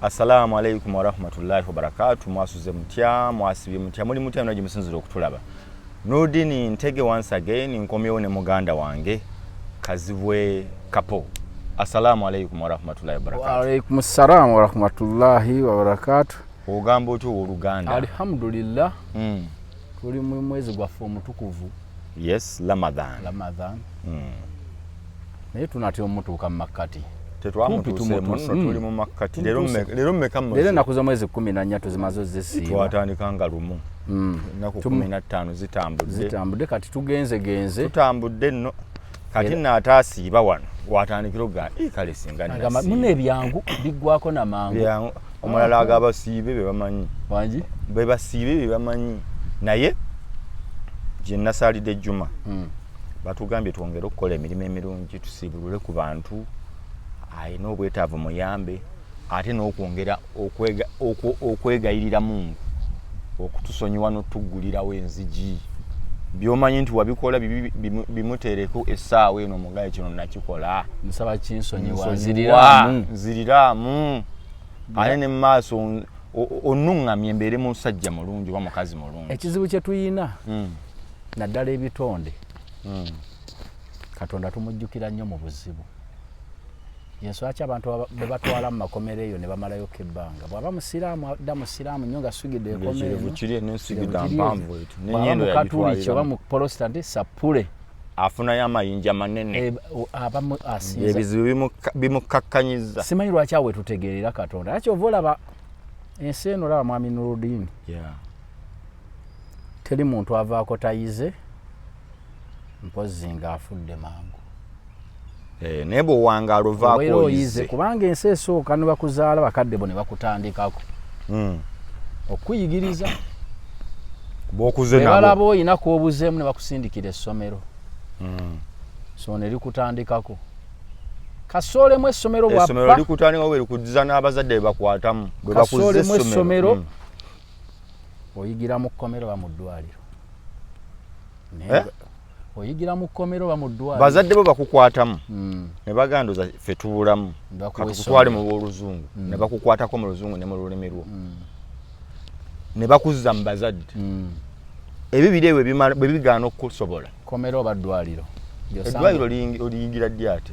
Assalamu alaikum wa rahmatullahi wa barakatuh. Mwasuze mutya, mwasibye mutya, muli mutya mnaji musinziro okutulaba. Nudini Ntege once again nkomyewo ne muganda wange Kazibwe Kapo. Assalamu alaikum wa rahmatullahi wa barakatuh. Wa alaikum assalam wa rahmatullahi wa barakatuh. Ogamba otyo oluganda. Alhamdulillah. Tuli mu mwezi gwa omutukuvu. Yes, Ramadan. Naye tunatya omutuuka mu makkati. Tetwamutuse muno tuli mu makkati. Lero mmeka mu. Lero nakuza mwezi 14 tuzimazo zisiba. Twatandikanga lumu. Naku 15 zitambudde kati tugenze tutambudde nno kati n'ataasiiba wano watandikira ga kale singa nina mune ebyangu biggwako na mangu omulala agabasiibe be bamanyi wangi be basiibe be bamanyi naye gye nasaalidde ejjuma batugambye twongere okukola emirimu emirungi tusiibulule ku bantu ayina obwetaavu muyambe ate n'okwongera okwegayirira Mungu okutusonyiwa n'otuggulirawo enzigi byomanyi nti wabikola bimutereko essaawa eno mugaye kino nakikola nsaba kinsonyiwa nziriramu ate ne mu maaso onnuŋŋamye embeere musajja mulungi oba mukazi mulungi. Ekizibu kye tuyina naddala ebitonde Katonda tumujjukira nnyo mu buzibu. Yenswaki abantu bwe batwala mu makomero eyo ne bamalayo ebbanga bw'aba musiraamu adda musiraamu nnyo nga sugidde ekomero bukiri n'ensigida mpanvu etu n'ennyendo yabitwalira oba mu protestant sapule afunayo amayinja manene abamu asinza ebizibu bimukakkanyiza. Simanyi lwaki awe tutegeerera Katonda lwaki ova olaba ensi eno olaba Mwami Nuruddin teri muntu avaako tayize mpozi ng'afudde mangu. Nebo wangalo vaako oyize kubanga ensi esooka ne bakuzaala bakadde bo ne bakutandikako okuyigiriza bokuze nabo balaba oyina kwobuzeemu ne bakusindikira essomero so ne likutandikako kasoolemu essomero bwappa essomero likutandika bwe likuziza n'abazadde bakwatamu bwe bakuze essomero oyigira mu kkomero ba mu ddwaliro oyigira mu kkomero ba mu ddwaliro bazadde bo bakukwatamu ne bagandoza ffe tuulamu kakutwale mu Oluzungu ne bakukwatako mu Luzungu ne mu lulimi lwo ne bakuzza mu bazadde ebibiri ewe bwe bigaana okusobola kkomero ba ddwaliro eddwaliro oliyingira ddi ate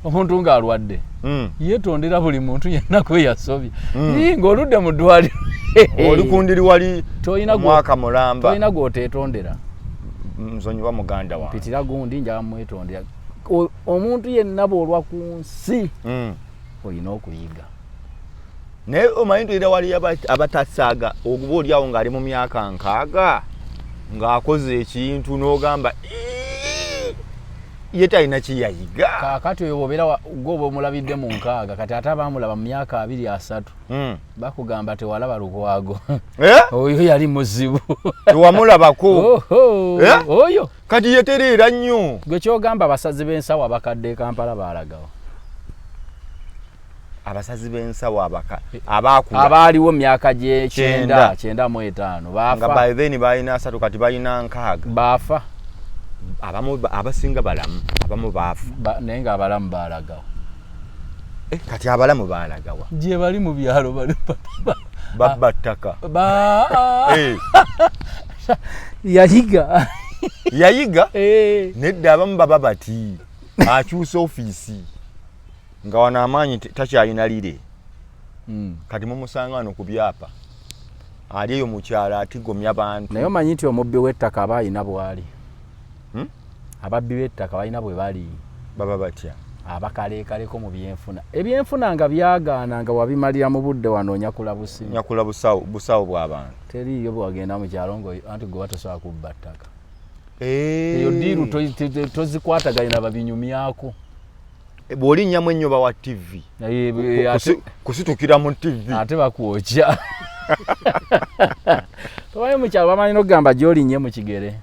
omuntu ng'alwadde yeetondera buli muntu yenna kwe yasobye ng'oludde mu ddwaliro olikundiri wali omwaka mulamba tolina gw'oteetondera mzonyiwa muganda wange pitira gundi njaga mwetondera omuntu yenna bw'olwa ku nsi olina okuyiga naye omanyi tulira wali abatasaaga oguba oliawo ng'ali mu myaka 6 ng'akoze ekintu n'ogamba ye talina kiyayiga kaakati oyo bw'obeera gw'oba omulabidde mu 6 kati ate abaamulaba mu myaka 2-3 bakugamba tewalaba lukwago oyo yali muzibu tewamulabako oyo kati yetereera nnyo gwe kyogamba abasazi b'ensawo abakadde Kampala baalagawo abasazi b'ensawo abaakula abaaliwo myaka gye 95 baafa nga by then balina 3 kati balina 6 baafa abamu abasinga balamu abamu baafa naye nga abalamu baalagawo kati abalamu baalagawa gye bali mu byalo bali babba ttaka yayiga nedda abamu baba bati akyusa ofiisi nga wano amaanyi takyalina lire kati mumusanga wano ku byapa ali eyo mukyala atigomya bantu naye omanyi nti omubbi w'ettaka aba alina bwali ababbi b'ettaka balina bwe bali baba batya abakaleekaleko mu byenfuna ebyenfuna nga byagaana nga wabimalira mu budde wano nyakula busimu nyakula busawo bw'abantu teriyo bwagenda mu kyalo ngo anti gwe batasobola kubba ttaka eyo ddiiru tozikwataganya babinyumyako bw'olinnyamu ennyo wa TV kusitukira mu TV ate bakwokya tobaye mu kyalo bamanyi n'okugamba gy'olinnye mu kigere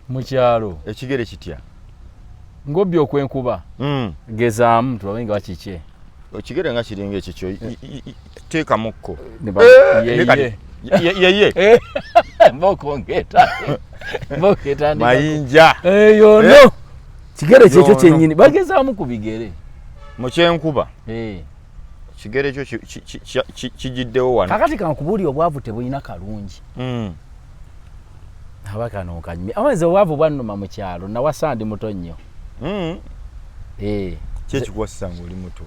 mu kyalo ekigere kitya ngobbi okwenkuba gezaamu tulabe nga bakikye ekigere nga kiringa ekikyo teekamukko yeye mbokongeta mayinja eyo no kigere kyekyo kyennyini bagezaamu ku bigere mu kyenkuba kigere kyo kijiddewo wano kakati kankubuli obwavu tebulina kalungi abakano kanyumi awenze obwavu bwannuma mu kyalo nawasa ndi muto nnyo kyekikuwasa ng'oli muto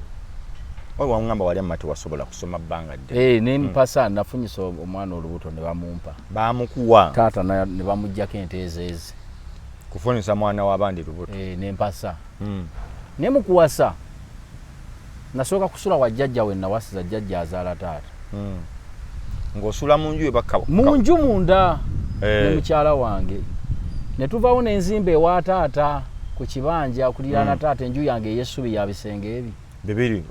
oyo wangamba wali amati wasobola kusoma bbanga dde nempasa nafunyisa omwana olubuto ne bamumpa bamukuwa taata ne bamuggyako ente ezeezi kufunisa mwana w'abandi lubuto nempasa ne mukuwasa nasooka kusula wa jjajja we nawasiza jjajja azaala taata ng'osula mu nju ebakka mu nju munda ne mukyala wange ne tuvaawo n'enzimba ewa taata ku kibanja okuliraana taata enju yange ey'essubi ya bisenge ebi bibiri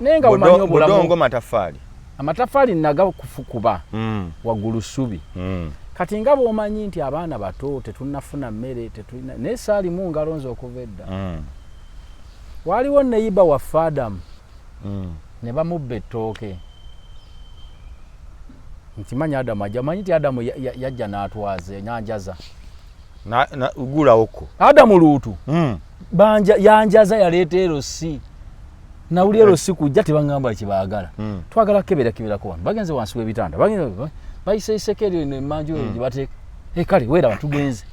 nenga bumanyi obulamu budongo mataffaali amataffaali naga kufukuba waggulu ssubi kati nga bw'omanyi nti abaana bato tetunnafuna mmere tetulina naye saalimu ngalo nze okuva edda waaliwo neyiba waffe Adamu ne bamubba ettooke nkimanyi Adamu ajja manyi nti Adamu yajja n'atwaza nyanjaza gulawoko Adamu luutu yanjaza yaleeta erosi nawuli erosi kujja tebaŋŋamba kibaagala twagala keberakebirako wano bagenze wansi w'ebitanda bayiseyisekeri nemanju gye bateeka kale weeraba tugenze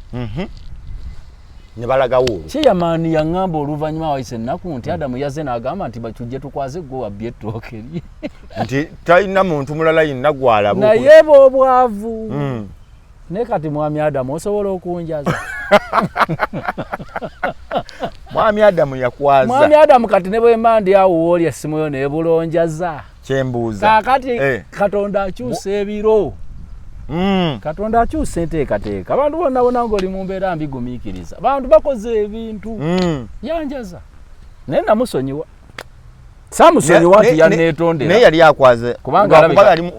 ne balagawo kyeyamaani yaŋŋamba oluvannyuma wayise ennaku nti Adamu yazze n'agamba nti batujje tukwaze gwe wabbye ettooke lye nti talina muntu mulala yenna gwalaba naye boobwavu naye kati mwami Adamu osobola okunjaza mwami Adamu yakwaza mwami Adamu kati ne bwemandi awo woolya essimu yo nebulonjaza kyembuuza kaakati Katonda akyusa ebiro Katonda akyusa enteekateeka abantu bonna ng'oli mu mbeera mbigumiikiriza abantu bakoze ebintu yanjaza naye namusonyiwa saamusonyiwa nti yanneetondera naye yali akwaze kubanga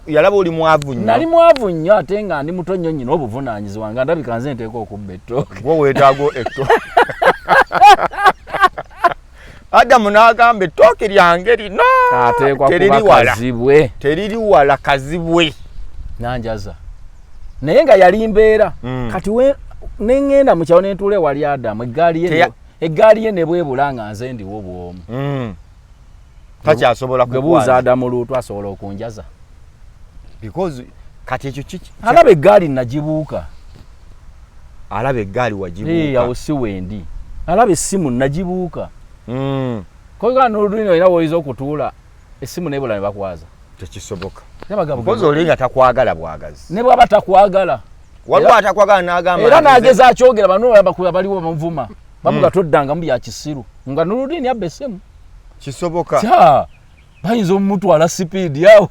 yalaba oli mwavu nnyo nali mwavu nnyo ate nga ndi muto nnyo nyina obuvunaanyizibwa nga ndabika nze nteeka okubba ettooke gwe weetaaga ettooke Adamu n'agamba ettooke lyange lino ateekwa kuba kazibwe teriri wala kazibwe nanjaza naye nga yali mbeera kati neŋŋenda mu kyawo n'entuula ewali Adamu eggaali ye ne bwebula nga nze ndiwo bw'omu takyasobola kubuuza Adamu luutu asobola okunjaza because kati ekyo kiki alaba eggaali nagibuuka alaba eggaali wagibuuka awo si wendi alaba essimu nagibuuka koga n'olulimi olina woyinza okutuula essimu nebula ne bakwaza tekisoboka because olinga takwagala bwagazi ne bwaba takwagala waliwo atakwagala n'agamba era n'ageza akyogera bano baliwo bamuvuma bamuga toddanga mu bya kisiru nga n'olulimi abba essimu kisoboka bayinza omutwala sipiidi awo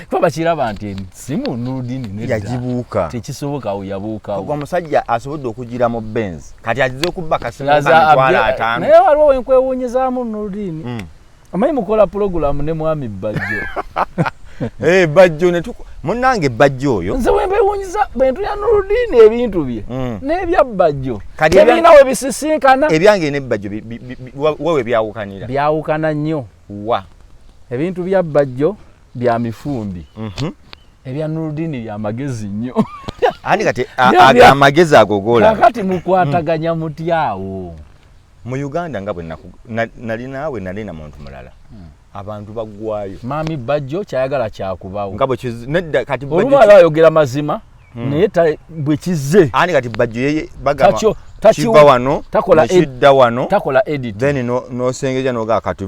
kuba bakiraba nti simu Nurudini yagibuuka tekisoboka awo yabuukawo omusajja asobodde okugira mu Benz kati agize okubba kasimu kamitwala 5 naye waliwo wenkwewuunyizaamu Nurudini amanyi mukola pulogulaamu ne mwami Bajjo Bajjo munnange Bajjo oyo nze wembewuunyiza bwentu ya Nurudini ebintu bye n'ebya Bajjo tebirina we bisisinkana ebyange ne Bajjo wewe byawukanira byawukana nnyo ebintu bya Bajjo bya mifumbi ebya Nurudini bya magezi nnyo ani kati amagezi agogola kakati mukwataganya mutyawo mu Uganda nga bwe nalina muntu mulala abantu baggwayo mami Bajjo kyayagala kyakubawo nga bwe nedda kati Bajjo ayogera mazima naye bwe kizze ani kati Bajjo yeye bagamba kiva wano kidda wano takola edit then nosengeja noga kati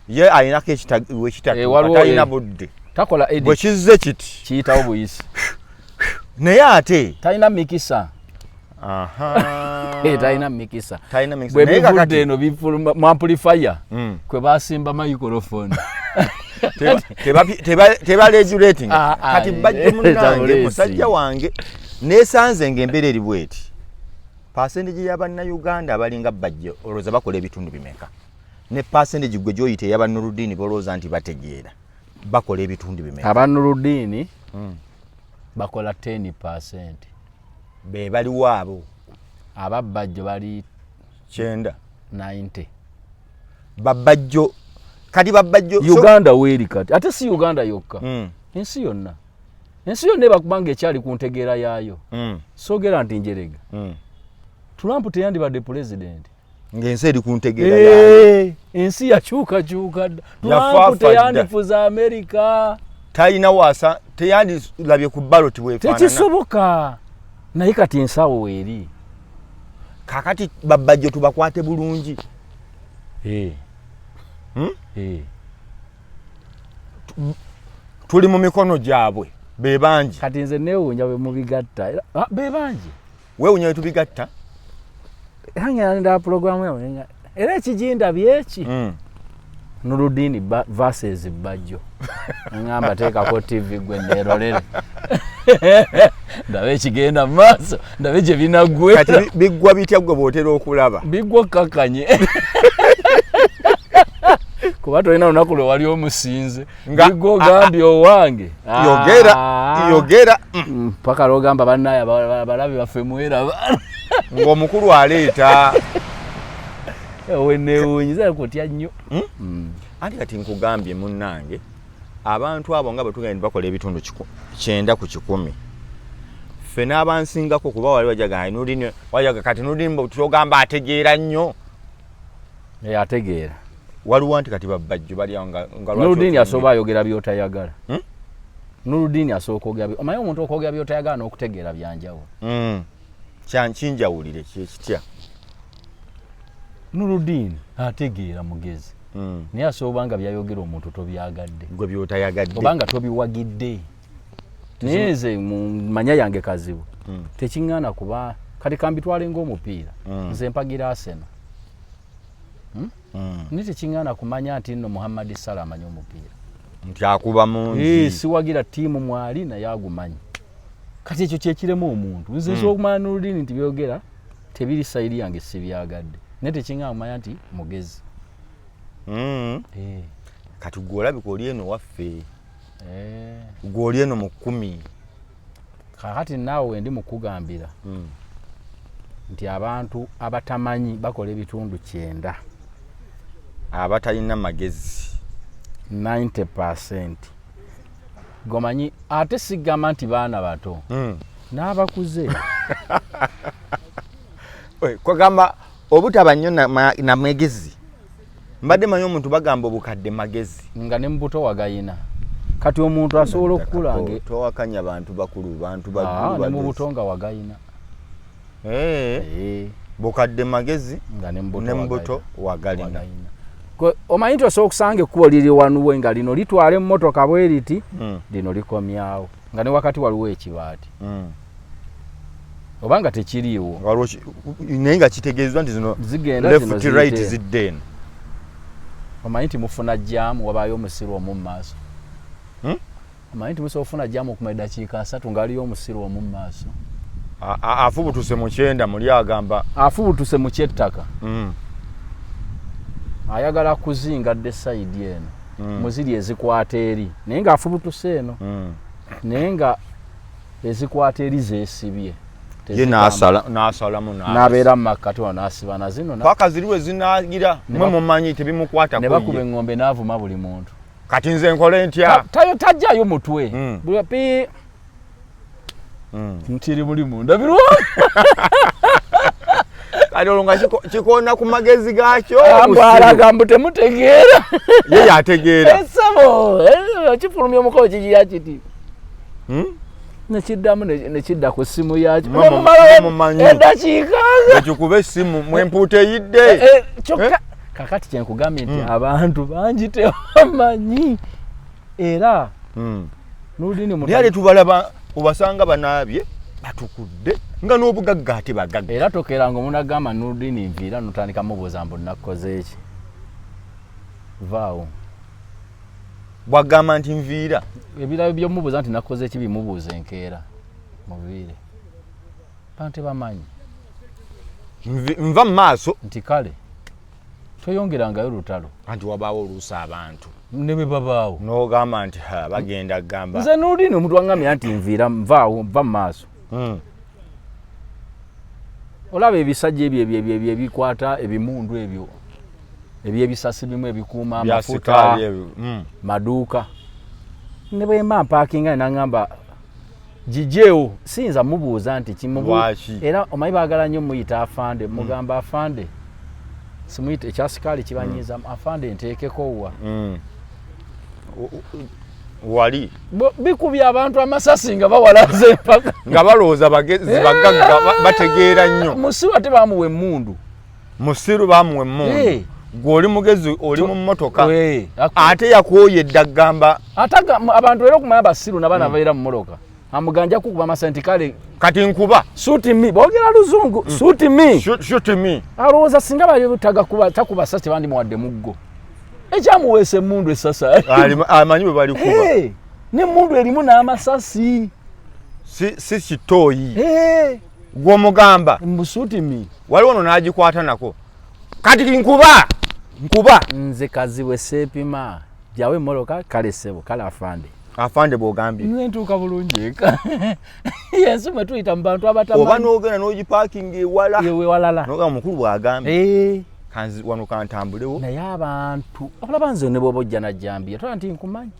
ye ayinako ekitatu atalina budde takola edit bwe kizze kiti kiyitawo buyisi naye ate talina mikisa talina mikisa bwe bivudde eno mu amplifier kwe basimba microphone tebaregulating kati Bajjo munnange musajja wange nesanze ng'embeera eri bweti percentage y'Abannayuganda abalinga Bajjo olowooza bakola ebitundu bimeka ne percentage gwe gy'oyita ey'Abannurudini bolowooza nti bategeera bakola ebitundu bimeka Abannurudini bakola 10% be baliwo abo aba Bajjo bali 90 Bajjo kati Bajjo Uganda weeri kati ate si Uganda yokka ensi yonna ebakubanga ekyali ku ntegeera yaayo soogera nti njerega Trump teyandibadde president ng'ensi eri kuntegeera ensi yakyukakyuka Yafaafa dda. teyandifuza Amerika talina wasa teyandilabye ku ballot bwefaanana tekisoboka naye kati ensawo weeri kakati babajjo tubakwate bulungi tuli mu mikono gyabwe be bangi kati nze neewuunya bwe mubigatta be bangi weewuunya bwe tubigatta hangenda programu yawe era ekijinda byeki Nurudini versus Bajjo ngamba teekako TV gwe neerolere ndabe ekigenda mu maaso ndabe gye binagwe kati biggwa bitya gwe bw'otera okulaba biggwa kakanye kuba tolina lunaku lwe wali omusinze biggwa ogambye owange yogera mpaka lwogamba bannaye abalabi baffe mweraba ng'omukulu aleeta wenewunyiza kutya nnyo anti kati nkugambye munnange abantu abo nga bwe tugenda bakola ebitundu 9 ku 10 ffe n'abansingako kuba wali wajaga kati Nurdin tugamba ategeera nnyo ategeera waliwo nti kati babajjo bali nga Nurdin asoba ayogera byotayagala Nurdin asooka ogera omanyi omuntu okwogera byotayagala n'okutegeera byanjawulo kyankinjawulire kyekitya Nurdin ategeera mugezi naye asoba nga byayogera omuntu tobyagadde gwe byotayagadde obanga tobiwagidde naye nze mu manya yange kazibu tekiŋŋaana kuba kati kambitwale ng'omupiira nze mpagira Arsenal naye tekiŋŋaana kumanya nti nno Muhammad Salah amanyi omupiira nti akuba mungi siwagira ttiimu mwali naye agumanyi kati ekyo kyekiremu omuntu nze okumanya Nurdin nti byogera tebiri sayiri yange sibyagadde naye tekiŋŋaana kumanya nti mugezi kati gwolabika oli eno waffe gwoli eno mu 10 kakati naawe wendi mukugambira nti abantu abatamanyi bakola ebitundu 9 abatalina magezi 90% gomanyi ate sigamba nti baana bato n'abakuze kwagamba obutaba nnyo na magezi mbadde manyi omuntu bagamba obukadde magezi nga ne mbuto wagayina kati omuntu asobola okukulange towakanya bantu bakulu bantu bakulu ne mu butonga wagayina bukadde magezi nga ne mbuto wagalina omanyi nti osobola okusanga ekkubo liri wanuwe nga lino litwala emmotoka bwe riti lino likomyawo nga ne wakati waliwo ekibaati obanga tekiriiwo naye nga kitegeezwa nti zino left right zidde eno omanyi nti mufuna jjaamu wabaayo omusiru omu mu maaso omanyi nti musobola ofuna jjaamu okumala eddakiika 3 ng'aliyo omusiru omu mu maaso afubutuse mu 9 muli agamba afubutuse mu kyettaka ayagala kuzingadde sayidi eno muziri ezikwata eri naye ng'afubutuse eno naye nga ezikwata eri zeesibye ye n'asalamu n'abeera mu makkati wano n'asiba na zino paka ziriwe zinaagira mwe mumanyi tebimukwata ne bakuba eŋŋombe n'avuma buli muntu kati nze nkole ntya tajjayo mutwe pi ntiri muli munda birwa kati olwo nga kikoona ku magezi gaakyo ambwalaga mbu temutegeera ye yategeera esabo kifulumya omukono kikiya kiti nekiddamu nekidda ku ssimu yakyo eddakiika ekikuba essimu mwempuuta eyidde kyokka kakati kyenkugambye nti abantu bangi tebamanyi era Nurdin naye ate tubalaba obasanga banaabye batukudde nga n'obugagga ate bagagga era tokeranga omuntu agamba Nurdin nviira notandika mubuuza mbu nakoze eki vaawo bwagamba nti nviira ebirabo byomubuuza nti nakoze eki bimubuuza enkeera mubiire bantu tebamanyi nva mu maaso nti kale toyongerangayo lutalo anti wabaawo oluusa abantu ne bwe babaawo n'ogamba nti bagenda kugamba nze Nurdin omuntu wangambye nti nviira nva mu maaso olaba ebisajja ebyo ebikwata ebimundu ebyo ebyebisasi bimu ebikuuma amafuta maduuka ne bwe mba mpaakinga nangamba jijeewo siyinza mubuuza nti kimubu era omanyi baagala nnyo muyita afande mugamba afande simuyite ekyasikali kibanyiza afande nteekeko wa wali bikubye abantu amasasi nga bawalaze mpaka nga balowooza bagezi bagagga bategeera nnyo. Musiru ate bamuwa emmundu. Musiru bamuwa emmundu. Gw'oli mugezi oli mu mmotoka ate yakwoye eddagamba abantu era okumanya basiru nabana babeera mu mmotoka amuganja kukuba amasenti kale kati nkuba suti mi boogera luzungu suti mi shuti mi alowooza singa bali takuba sasi bandi muwadde muggo ekyamuweesa emmundu esasa amanyi bwe bali kuba n'emmundu erimu n'amasasi si kitooyi gw'omugamba mbusuti mi waliwo ono n'agikwata nako kati nkuba nze kaziwe seepima jawe moloka kale sebo kale afande bw'ogambye ntuuka bulungi eka yensi mwe tuyita mu bantu abatamanyi oba n'ogenda n'ogipaakinga ewalala n'ogamba mukulu bw'agambye kanzi wano kantambulewo naye abantu okulaba nze ne bw'oba ojja najjambiya tola nti nkumanyi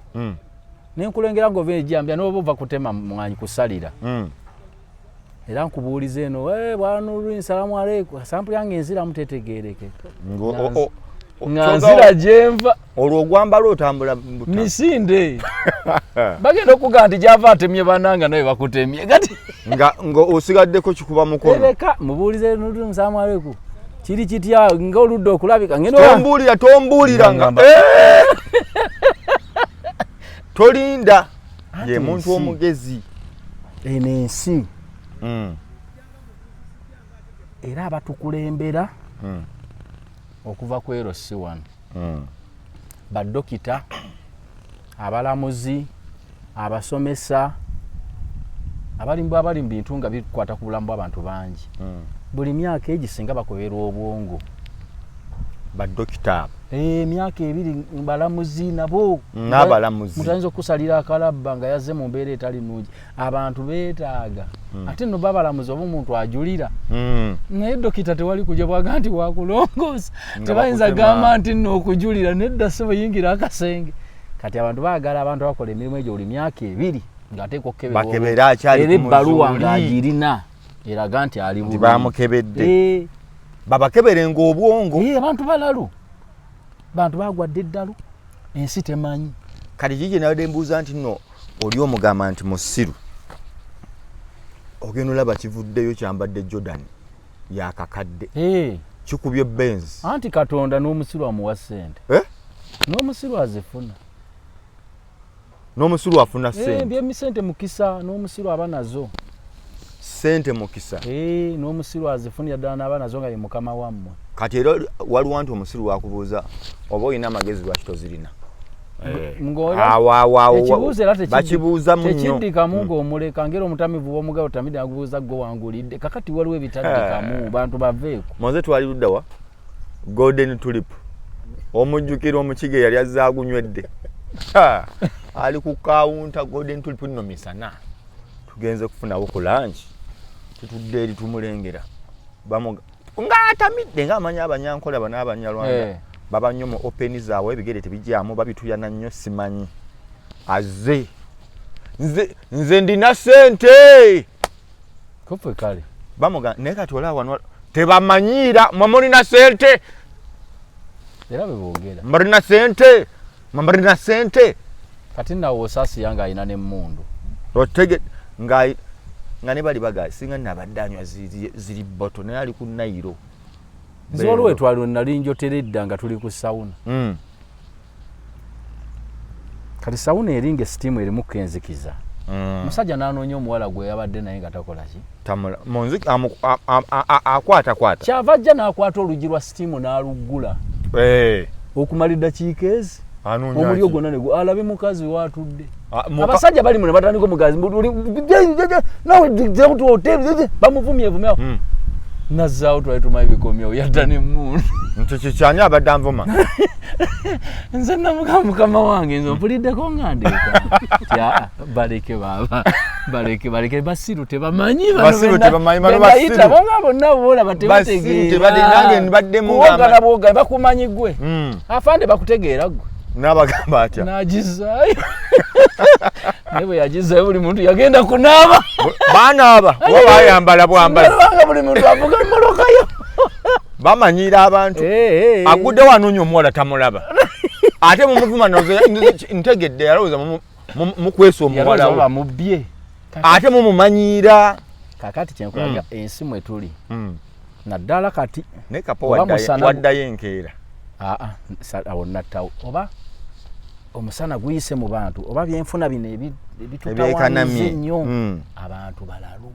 nenkulengera ng'ova ejjambiya n'oba ova kutema mwanyi kusalira era nkubuuliza eno bwanulu salamu aleikum sampu yange enziramu tetegeereke nga nzira gyenva olwo ogwambala otambula misinde bagenda okugaa nti gyava atemye bananga naye bakutemye kati nga osigaddeko kikuba mukono leka mubuulize nulu salamu aleikum kiri kitya ng'oludde okulabika tombuulira nga tolinda ye muntu omugezi eno ensi era abatukulembera okuva ku ero si wano baddokita abalamuzi abasomesa abali mu bintu nga bikwata ku bulamu bw'abantu bangi buli myaka egisinga bakoberwa obwongo baddokita emyaka ebiri balamuzi nabo n'abalamuzi mutayinza okusalira akalabba nga yazze mu mbeera etali nnungi abantu beetaaga ate nno babalamuzi oba omuntu ajulira naye dokita tewali kujja bwaga nti wakulongoosa tebayinza gamba nti nno okujulira nedda si buyingira akasenge kati abantu baagala abantu bakola emirimu egyo buli myaka ebiri ng'ateeka okukebera era ebbaluwa ng'agirina eraga nti ali bulungi bamukebedde babakeberenga obwongo abantu balalu bantu bagwadde eddalu ensi temanyi kati gigi nawe mbuuza nti nno oli omugamba nti musiru ogenda olaba kivuddeyo kyambadde Jordan yakakadde kikubye Benz anti Katonda n'omusiru amuwa ssente n'omusiru azifuna n'omusiru afuna ssente by'emisente mukisa n'omusiru aba nazo ssente mukisa n'omusiru azifunira ddala n'aba nazo nga ye mukama wammwe kati era waliwo nti omusiru wakubuuza oba olina amagezi lwaki tozirina bakibuuza munnyo tekiddikamu ng'omuleka ngera omutamivu w'omugabo tamidde agubuuza gwe wangulidde kakati waliwo ebitaddikamu bantu baveeko moze twali luddawa Golden Tulip omujjukira omukiga eyali azaagunywedde ali ku kawunta Golden Tulip nno misana tugenze kufunawo ku langi tutudde eri tumulengera ng'atamidde ng'amanya abanyankola bano abanyalwanda baba nnyo mu openi zaabwe ebigere tebijjamu babituyana nnyo simanyi aze nze ndina ssente kopwe kale bamuga naye kati olaba wano tebamanyiira mulina ssente era beboogera mulina ssente kati nawo osasi yange alina n'emmundu otege nga ne bali baga singa nabadde anywa ziri boto naye ali ku Nairo nze waliwo etwaliro nali njoteredda nga tuli ku sawuna kati sawuna eringa esitiimu erimu kenzikiza musajja n'anoonya omuwala gwe yabadde naye nga takola ki akwata kyava ajja n'akwata oluggi lwa sitiimu n'aluggula okumala eddakiika ezi omulyo gwonna negwo alabe mukazi watudde abasajja bali mune batandika omugazi bamuvumyevumyawo nazzaawo twali tumaye bikomyewo yadda n'emmundu nti kikyanya abadde anvuma nze namugamba mukama wange nze ompuliddeko nga ndeeka baleke baba baleke basiru tebamanyi banobayita bonga bonna boolaba tebategeera bwoga bakumanyi gwe afande bakutegeera gwe n'abagamba atya n'agizaayo naye bwe yagizaayo buli muntu yagenda kunaaba baanaaba oba bayambala bwambala buli muntu avuga mmolokayo bamanyira abantu agudde wanonyo omuwala tamulaba ate mumuvuma noze ntegedde yalowooza mukwesa omuwala we bamubye ate mumumanyira kakati kyenkulaga ensi mwe tuli naddala kati ne kapo waddayo enkeera awo nattawo oba omusana guyise mu bantu oba byenfuna bino ebitutawanyiza ennyo abantu balalu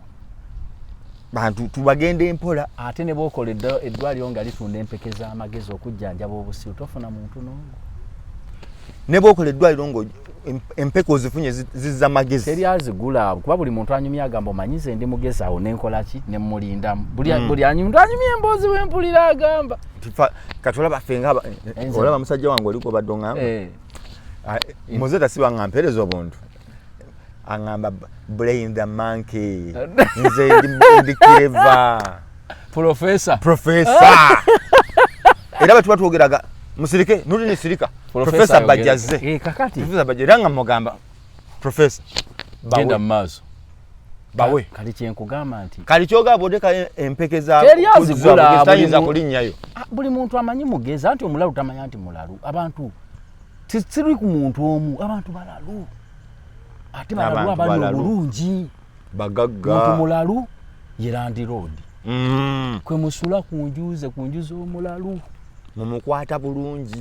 bantu tubagenda empola ate ne bookola eddwaliro nga litunda empeke z'amagezi okujjanjaba obusiru tofuna muntu n'omu ne bookola eddwaliro ngo empeke ozifunye zizza magezi teri azigula kuba buli muntu anyumya agamba omanyize ndi mugezi awo nenkola ki ne mulindamu buli muntu anyumya emboozi wempulira agamba katolaba fenga olaba musajja wange oliko badde ngamba muzeta siba ngampereza obuntu angamba brain the monkey nze ndi clever professor era batu batwogeraga musirike nuli ne sirika professor bajaze kakati professor bajaze nga mugamba professor genda mazo bawe kali kyenkugamba nti kali kyoga bodeka empeke za kuzizayinza kulinnyayo buli muntu amanyi mugeza anti omulalu tamanya nti mulalu abantu tiri ku muntu omu abantu balalu ate balalu abali obulungi bagagga muntu mulalu yerandi road kwe musula kunjuze omulalu mumukwata bulungi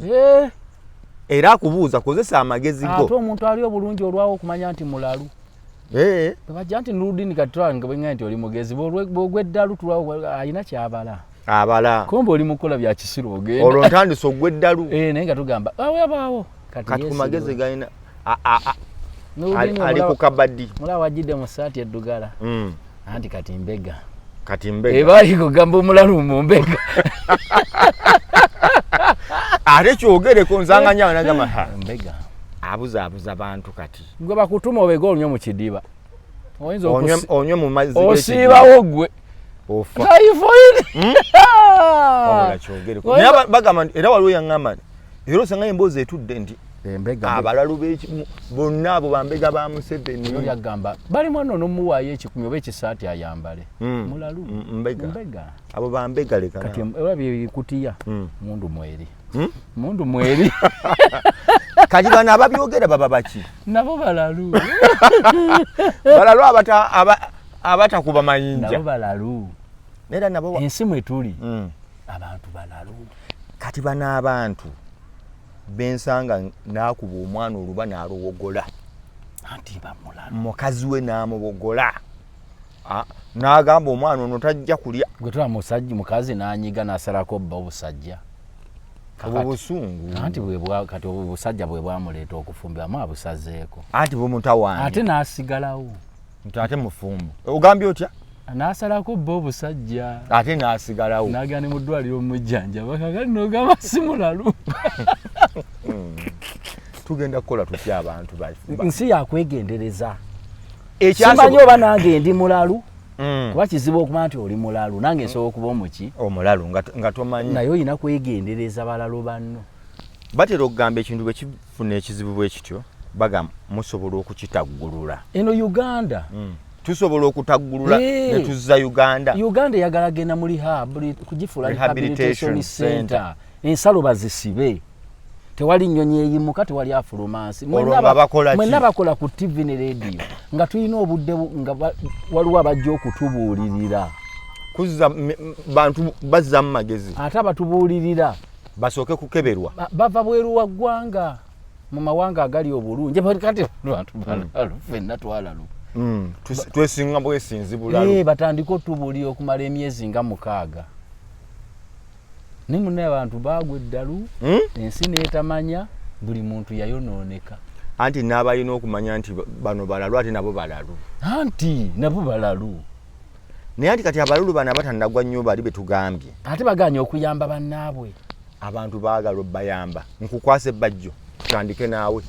era akubuuza kozesa amagezi go ate omuntu ali obulungi olwawo okumanya nti mulalu bajja nti nurudini katwala nga bwenga nti oli mugezi bwogweddalu tulwawo ayina kyabala abala kombe oli mukola bya kisiru ogenda olwo ntandise ogweddalu naye nga tugamba awabaawo kati ku magezi galina ali ku kabaddi mulaba wajjidde mu ssaati eddugala anti kati mbega ebaali kugamba omulalu mu mbega ate kyogereko nzanganya nagamba mbega abuza bantu kati gwe bakutuma obega olunyo mu kidiba onywe mu mazzi osiibawo gwe ofa kyogereko bagamba era waliwo yaŋŋamba era osanga emboozi etudde nti abalalu bonna abo bambega ba Museveni yagamba bali mwana n'omuwaayo ekikumi oba ekisaati ayambale mulalu mbega abo bambega leka kati era bikutiya mundu mweri kati bano ababyogera baba baki nabo balalu abatakuba mayinja nabo balalu era nabo ensi mwe tuli abantu balalu kati bano abantu bensanga nakuba omwana oluba n'aluwogola anti bamulalu mukazi we n'amubogola n'agamba omwana ono tajja kulya gwe twa musajja mukazi n'anyiga n'asalako bba obusajja obwo busungu anti kati obusajja bwe bwamuleeta okufumbiramu abusazeeko anti bumutawaanya ate n'asigalawo ate mufumbo ogambye otya n'asalako bba obusajja ate n'asigalawo n'agane mu ddwaliro omujjanjaba kakati n'ogamba si mulalu tugenda kukola tutya abantu nsi yakwegendereza simanyi oba nange ndi mulalu kuba kizibu okuba nti oli mulalu nange nsobola okuba omuki omulalu nga tomanyi naye olina kwegendereza balalu banno batera okugamba ekintu bwe kifuna ekizibu bwe kityo bagamba musobola okukitaggulula eno Uganda tusobola okutaggulula ne tuzza Uganda eyagala genda mu kugifuula rehabilitation center ensalo bazisibe tewali nnyonyi eyimuka tewali afulumansi mwenna bakola ku TV ne radio nga tulina obudde nga waliwo abajja okutubuulirira kuzza bantu bazza mu magezi ate abatubuulirira basooke kukeberwa bava bweru wa ggwanga mu mawanga agali obulungi kati bantu balalu fenna twalalu twesinga bwesinzi bulalu batandika otubuulira okumala emyezi nga 6 nimune abantu bagwe ddalu ensi netamanya buli muntu yayonooneka anti n'abalina okumanya nti bano balalu ate nabo balalu naye anti kati abalulu bano abatandagwa nnyo bali betugambye ate baganya okuyamba bannaabwe abantu baagala obbayamba nkukwasa ebbajjo tutandike naawe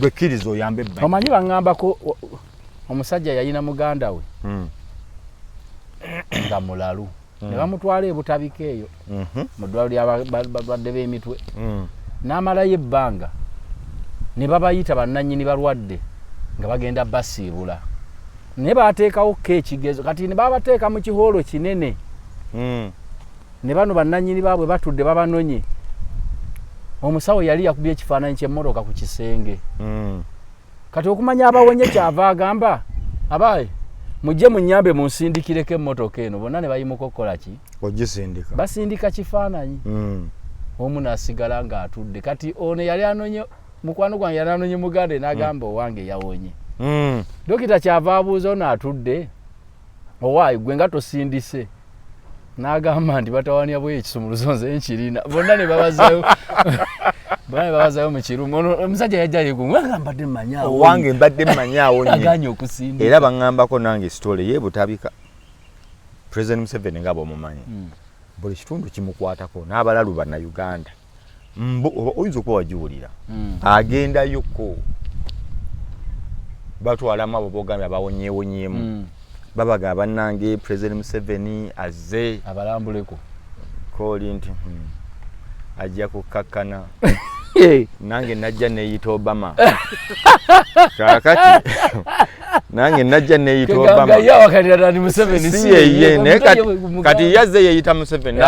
bekkiriza oyambe ebbajjo omanyi baŋŋambako omusajja yalina muganda we nga mulalu ne bamutwala ebutabika eyo mu ddwaliro ly'abalwadde b'emitwe n'amalayo ebbanga ne babayita bannannyini balwadde nga bagenda basiibula naye baateekawo ko ekigezo kati ne babateeka mu kihoolo kinene ne bano bannannyini baabwe batudde babanonye omusawo yali yakubye ekifaananyi ky'emmotoka ku kisenge kati okumanya abawonye kyava agamba abaye mujje munyambe munsindikireko emmotoka eno bonna ne bayimuka okukola ki ogisindika basindika kifaananyi omu n'asigala ng'atudde kati ono yali anonye mukwano gwange yali anonye muganda n'agamba owange yawonye dokita kyava abuuza ono atudde owaayi gwe nga tosindise n'agamba nti batawania bwe ekisumuluzo nze nkirina bonna ne babazayo mu kirumu omusajja yajja yegumwe mbadde mmanyaawo owange mbadde mmanyaawo aganye okusindika era baŋŋambako nange story yeebutabika President Museveni nga bw'omumanyi buli kitundu kimukwatako n'abalalu bannayuganda oyinza okuba wagiwulira agendayoko batwalamu abo bogambye abawonyeewonyeemu babaga bannange President Museveni azze abalambuleko koli nti ajja kukakkana nange najja neeyita Obama kakati nange najja neeyita Obama si yeye naye kati yazze yeeyita Museveni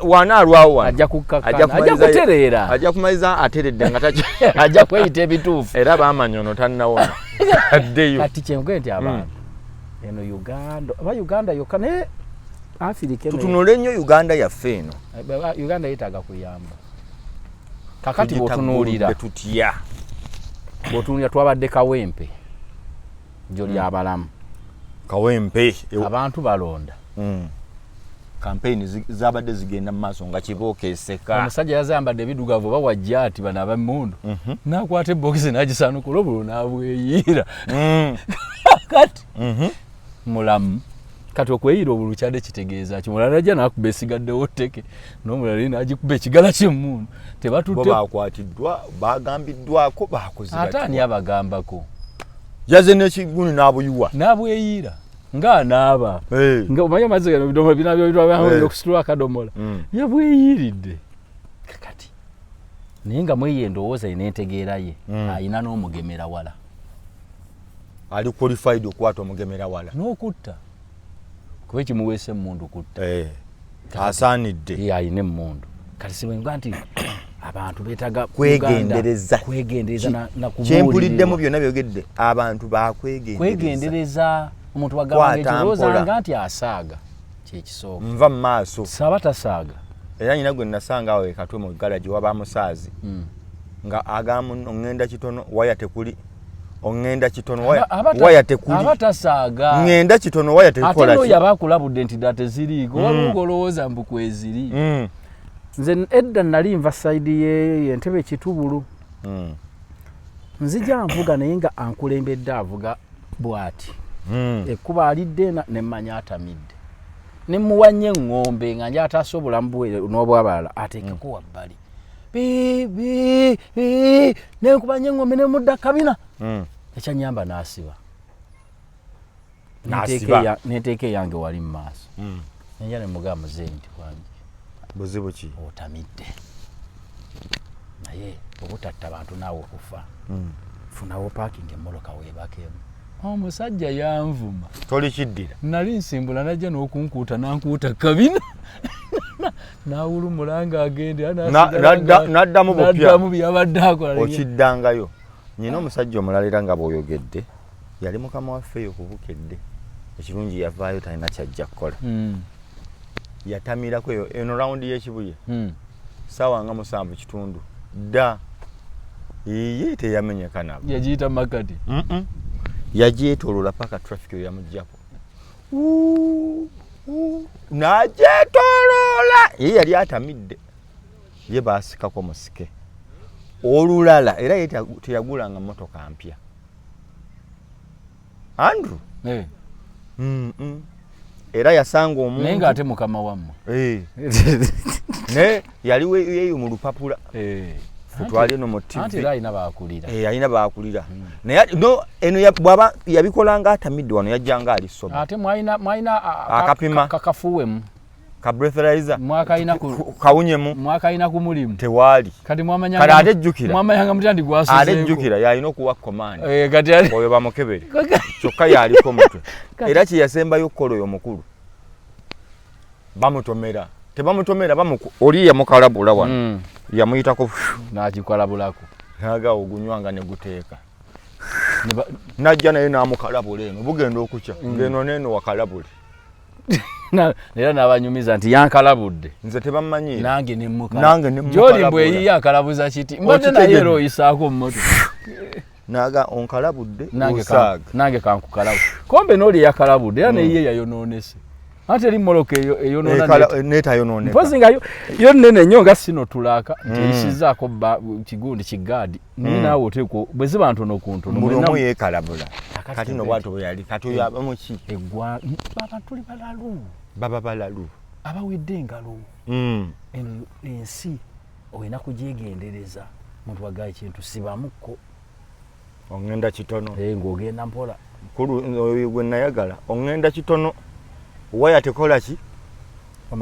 wanaalwawo ajja kutereera ajja kumaliza ateredde nga ajja kweyita ebituufu era baamanya ono tannawona addeyo kati kyenkwe nti abantu eno Uganda yokka naye Afrika tutunule nnyo Uganda yaffe eno Uganda yeetaaga kuyamba kakati bw'otunuulira twabadde Kawempe jjo lyabalamu Kawempe abantu balonda campaign zabadde zigenda mu maaso nga kibookeeseka omusajja yazambadde ebidugavu oba wajja ati bano ab'emmundu n'akwata ebbokisi n'agisaanukula obululu n'abweyiira kati mulamu kati okweyiira obululu kyadde kitegeeza kimulala ajja n'akuba esigaddewo tteke n'omulala n'agikuba ekigala ky'emmundu tebatutte bakwatiddwa bagambiddwako bakoze ate ani abagambako yaze n'ekiguni n'abuyiwa n'abweyiira ng'anaaba nga omanyi amazzi gano bidomola binabyo okusitula akadomola yabweyiiridde kati naye nga mweye endowooza n'entegeera ye ayina n'omugemera wala ali qualified okwata omugemera wala n'okutta kuba ekimuweesa emmundu kutta asaanidde ayina emmundu kati sibwenga nti abantu beetaga kwegendereza kyempuliddemu byonna byogedde abantu bakwegendereza omuntu wagambanga nti asaaga kyekisooka nva mu maaso saaba tasaaga era nyina gwe nasanga awo ekatwe mu galaji waba musaazi nga agamu ongenda kitono waya tekuli ongenda kitono waya tekuli abatasaaga ngenda kitono waya tekola ate no yabakulabudde nti date ziriiko waliwo olowooza mbu kweziri nze edda nali nva sayidi y'entebe kitubulu nzija nvuga naye nga ankulembedde avuga bw'ati ekkuba alidde nemmanya atamidde nemuwa nnyo eŋŋombe nga njataasa obulamu bwe n'obwabalala ateekeko wabbali nenkuba nnyo eŋŋombe nemudda kabina ekyanyamba n'asiba nenteeka eyange wali mu maaso nenja nemugamba muzeeyi nti wange buzibu ki otamidde naye obutatta bantu naawe okufa funawo paakingi emmoloka weebakemu omusajja yanvuma toli kiddira nali nsimbula najja n'okunkuuta nankuuta kabina n'awulumula ng'agende n'addamu byabadde akola okiddangayo nyina omusajja omulala era nga bw'oyogedde yali mukama waffeeyo kubukedde ekirungi yavaayo talina kyajja kukola yatamirako eyo eno rawundi y'ekibuye ssaawa nga 7:30 dda ye teyamenyeka nabo yagiyita makati yagyetoolola paka traffic eyo yamugjako n'agyetooloola ye yali atamidde ye baasikako musike olulala era ye teyagulanga mmotoka mpya Andrew era yasanga omuntu naye ng'ate mukama wammwe ne yaliwo yeeyo mu lupapula futwali eno mu TV anti era alina baakulira alina baakulira naye no eno bwaba yabikolanga atamidde wano yajjanga ali soba ate mwalina akapima kakafuwemu ka breathalyzer mwakayina kawunyemu mwakayina ku mulimu tewali kati mwamanya kati ate jjukira mwamanya mutandi gwasuze ate jjukira yalina okuwa command kati oyo bamukebere kyokka yaliko mutwe era kye yasembayo kkolo oyo mukulu bamutomera tebamutomera oli yamukalabula wano yamuyitako n'akikalabulako naga ogunywanga ne guteeka najja naye n'amukalabula eno bugenda okukya ngeno neno wakalabule era n'abanyumiza nti yankalabudde nze tebammanyi nange joli bwe yiye akalabuza kiti mbadde naye ero oyisaako mu moto naga onkalabudde nange kankukalabu kombe n'oli yakalabudde era neyiye yayonoonese ate eri moloka netayonooneka mpozi nga yo nnene nnyo nga sino tulaaka teyisizaako kigundi kigaadi naye naawe oteekwa bwe ziba ntono ku ntono buli omu yeekalabula kati no bwatyo bwe yali kati oyo abamu ki baba tuli balalu baba balalu abawedde engalo eno ensi olina kugyegendereza muntu wagaye kintu sibamukko ongenda kitono ng'ogenda mpola kulu gwe nayagala ongenda kitono waya tekola ki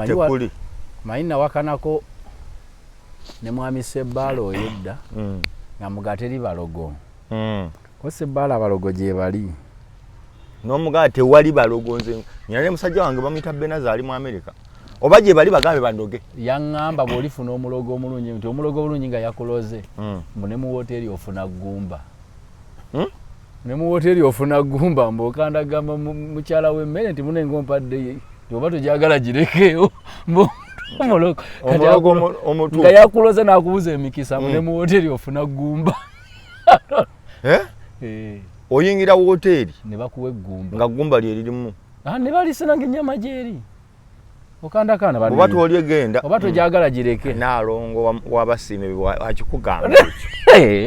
tekuli manyi nawakanako ne mwami Sebbaala oyo edda nga mugateri balogo ko Sebbaala balogo gye bali n'omugaa tewali balogo nze nyina ne musajja wange bamuyita Benazaali mu Amerika oba gye bali bagambe bandoge yaŋŋamba bw'olifuna omulogo omulungi nti omulogo obulungi nga yakuloze ne mu woteeri ofuna ggumba ne mu woteeri ofuna ggumba mb'okanda gamba mukyala w'emmere nti munenga ompadde oba togyagala girekeewo omulogo nga yakuloze n'akubuza emikisa ne mu woteeri ofuna ggumba oyingira woteeri ne bakuwa eggumba nga ggumba lye lirimu ne balisinanga ennyama gyeri okandakana oba twoli egenda oba togyagala gireke naalongo w'abasiime akikugamba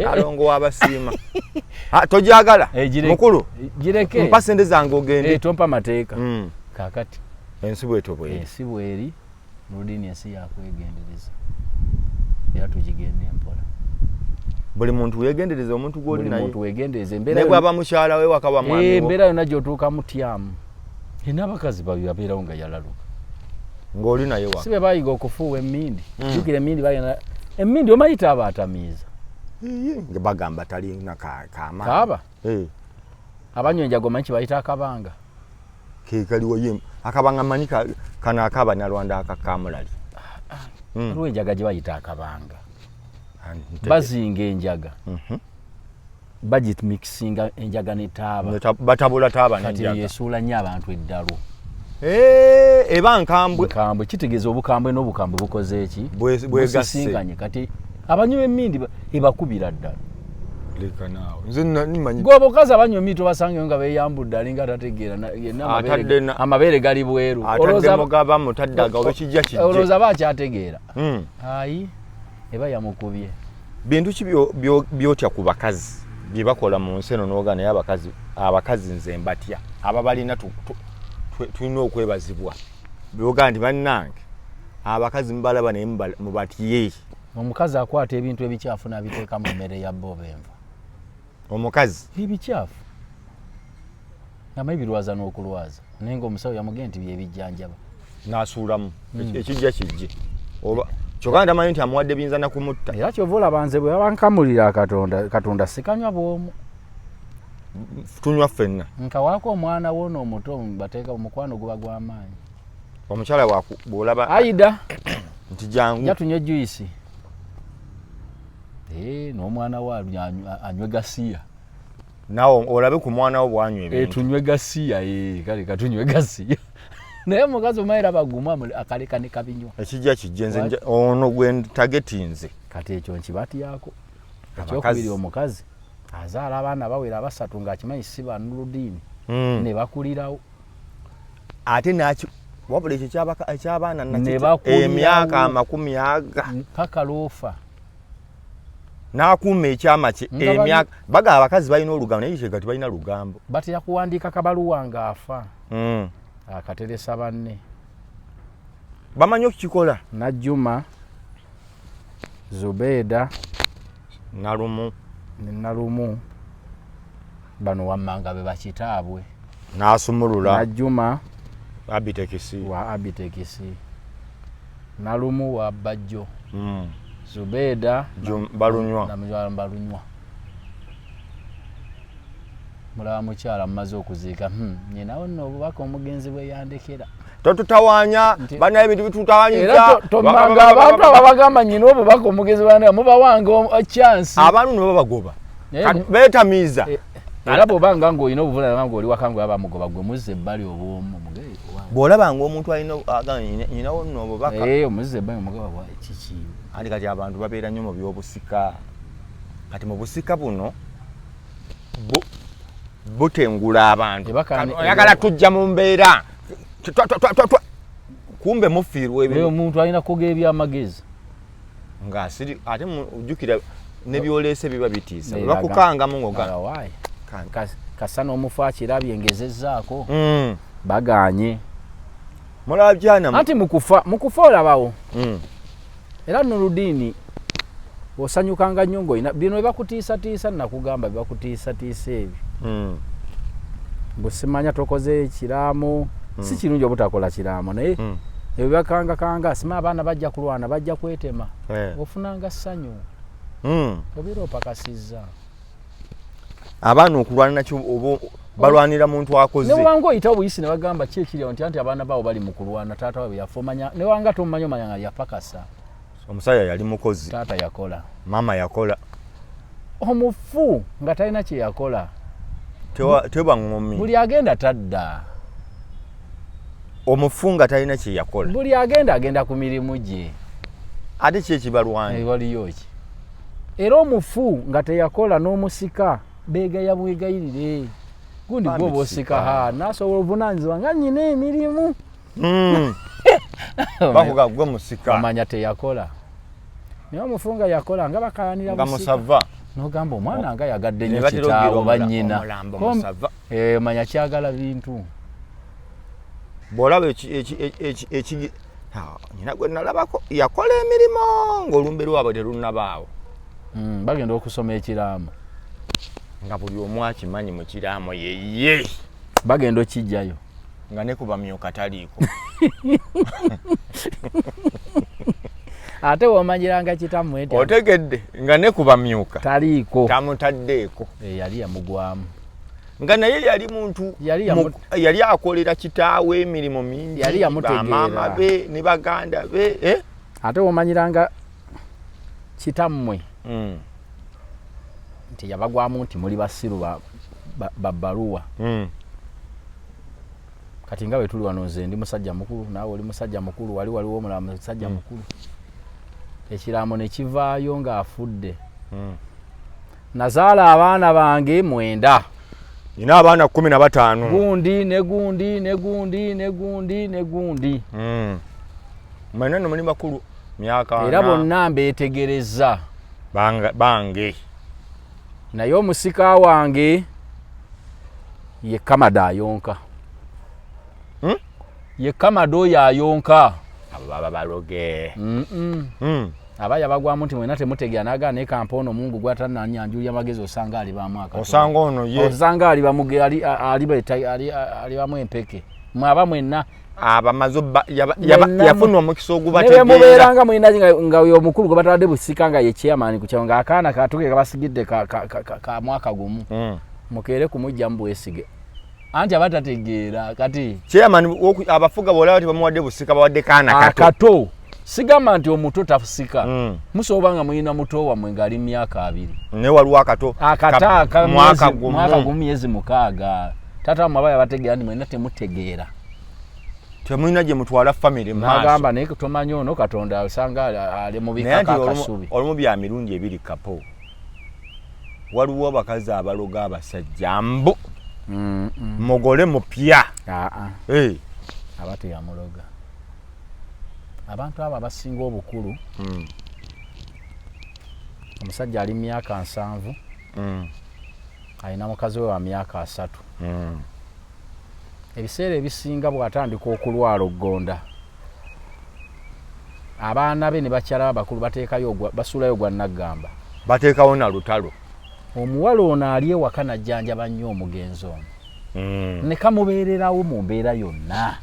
naalongo w'abasiima togyagala mukulu gireke mpa sente zange ogende tompa mateeka kakati ensi bweto bweri ensi bweri noludini ensi yakwegendereza era tugigende mpola buli muntu wegendereza omuntu gw'oli naye muntu wegendereza embeera ne bw'aba mukyala we waka wa mwami embeera yonna gy'otuuka mutyamu n'abakazi babi abeerawo nga yalaluka ng'oli naye waka si be bayiga okufuuwa emmindi jjukira emmindi bayina emmindi omayita aba atamiiza nga bagamba talina kaama kaaba abanywa enjago manyi kibayita akabanga kekaliwo ye akabanga manyi kano akaaba nalwanda akakamulali waliwo enjaga gye bayita akabanga bazinga enjaga bagimikisinga enjaga ne taaba batabula taaba kati yesuula nnyo abantu eddalu eba nkambwe nkambwe kitegeeza obukambwe n'obukambwe bukoze eki bwegasinganye kati abanywa emmindi ebakubira ddala leka naawe nze nimanyi gwe obukazi abanywa emmindi tobasangeyo nga beeyambudde alinga atategeera amabeere gali bweru atadde mutaddaga oba kijja kijje olowooza bakyategeera ayi eba yamukubye bintu ki byotya ku bakazi bye bakola mu nsi eno n'oga naye abakazi nze mbatya ababalina tulina okwebazibwa byoga nti bannange abakazi mubalaba naye mubatye omukazi akwata ebintu ebikyafu n'abiteeka mu mmere ya booba enva omukazi ebikyafu amayi birwaza n'okulwaza naye ng'omusawo yamugenda nti byebijjanjaba n'asuulamu ekijja kijje oba kyokka ntamanyi nti amuwadde biyinza na kumutta era kyova olaba nze bwe babankamulira katonda sikanywa bw'omu tunywa ffenna nkawaako omwana woono omuto bateeka omukwano guba gw'amaanyi omukyala bw'olaba ayida nti jangu ja tunywe juyisi n'omwana we anywe gasiya nawe olabe ku mwana wo bwanywa ebintu tunywe gasiya kale katunywe gasiya naye omukazi omayera bagumu akaleka ne kabinywa ekijja kijje nze ono gwe tagetinze kati ekyo nkibatyako ekyokubiri omukazi azaala abaana bawera basatu ng'akimanyi si banuludiini ne bakulirawo ate naki wabula ekyo ekyabaana emyaka 40 paka loofa n'akuuma ekyama kye emyaka bagaba abakazi balina olugambo naye kye kati balina lugambo batera kuwandiika kabaluwa ng'afa akateresa banne bamanyi okukikola Najjuma Zubeeda Nalumu bano wammanga be bakitaabwe n'asumulula Najjuma Abitekisi wa Abitekisi Nalumu wa Bajjo Zubeeda Balunywa mulaba mukyala mumaze okuziika nyinawo nno obubaka omugenzi bwe yandekera totutawanya bana ebintu bitutawanyisa era tomanga abantu abagamba nyino obo bakomugezi bana muba wange a chance abantu nibo bagoba betamiza era bobanga ngo ino obuvula nango oli wakango aba mugoba gwe muzze bali obwomu mugeyi bolaba ngo omuntu alina nyina wonno obubaka omuzze bali mugoba bwa chichi andi kati abantu babeera nnyo mu byobusika kati mu busika buno butengula abantu oyagala tujja mu mbeera kumbe mufiirwa ebyo omuntu alina kuga ebyamagezi ng'asiri ate ujjukira ne byoleese biba bitiisa bakukangamu ngoga kasana omufu akirabye engezezzaako baganye mulabyana anti mukufa olabawo era Nurudini osanyukanga nnyo ng'oyina bino ebakutiisatiisa nakugamba bibakutiisatiisa ebyo busimanya tokoze ekiraamo si kirungi obutakola kiraamo naye ebyo bakangakanga sima abaana bajja kulwana bajja kwetema ofunanga ssanyu obeera opakasizza abaana okulwana nakyo oba balwanira muntu akoze newanga oyita obuyisi ne bagamba ki ekiriwo nti abaana bawo bali mu kulwana taata waabwe yafa omanya newanga tomumanya omanya nga yapakasa omusajja yali mukozi taata yakola mama yakola omufu nga talina kye yakola teba ngomi buli agenda tadda omufu nga talina kye yakola buli agenda ku mirimu gye ate ki ekibalwanya waliyo ki era omufu nga teyakola n'omusika beegaya bwegayirire gundi gwoba osika nasobola obuvunaanyizibwa nga nnyina emirimu bakuga gwe musika omanya teyakola naye omufu nga yakola nga bakayanira nga musava n'ogamba omwana nga yagadde nnyo kitaawo bannyina manya kyagala bintu bw'olaba nyina gwe nalabako yakola emirimu ng'olumbe lwabwe terunnabaawo bagenda okusoma ekiraamo nga buli omu akimanyi mu kiraamo yeye bagenda okijjayo nga ne kuba myuka taliiko ate womanyiranga kitammwe otegedde nga ne kuba myuka taliiko tamutaddeeko yali yamugwamu nga naye yali muntu yali akolera kitaawe emirimu mingi yali yamutegeera bamaama be ne baganda be ate womanyiranga kitammwe nti yabagwamu nti muli basiru babbaluwa kati nga bwe tuli wano nze ndi musajja mukulu naawe oli musajja mukulu wali waliwo omulala musajja mukulu ekiraamo ne kivaayo ng'afudde nazaala abaana bange 9 nina abaana 15 gundi ne gundi ne gundi ne gundi ne gundi mwena no muli makulu myaka era bonna mbeetegereza bange naye omusika wange ye Kamada ayonka ye Kamada oyo ayonka abo baba baloge aba yabagwamu nti mwena temutegera naga ne kampono mungu gwatana nyanjulya magezi osanga ali ba mwaka osanga ono ye osanga ali bamuge ali bamu empeke mwaba mwenna abamazo yafunwa omukisa ogubategeera ne mubeeranga mwena nga oyo omukulu gwe batadde busika nga ye chairman ku kyanga akaana katuge kabasigidde ka mwaka gumu mukeere kumujja mbwesige anti abatategeera kati chairman abafuga bola ati bamuwadde busika bawadde kaana kato sigamba nti omuto tafusika musobanga muyina muto wamwe ngali myaka 2 ne waliwo akato mwaka gumu myezi 6 tata mabaya bategeera ndi mwena temutegeera temuyina gye mutwala family maaso nagamba naye tomanyi ono Katonda osanga ali mu bikaka kasubi olumu bya mirundi ebiri kapo waliwo abakazi abaloga abasajja mbu mugole mupya abate yamuloga abantu abo abasinga obukulu omusajja ali myaka 7 alina mukazi we wa myaka 3 ebiseera ebisinga bw'atandika okulwala ogonda abaana be ne bakyala abakulu bateekayo basuulayo gwa naggamba bateekawo na lutalo omuwala ono ali ewaka najjanjaba nnyo omugenzi ono ne kamubeererawo mu mbeera yonna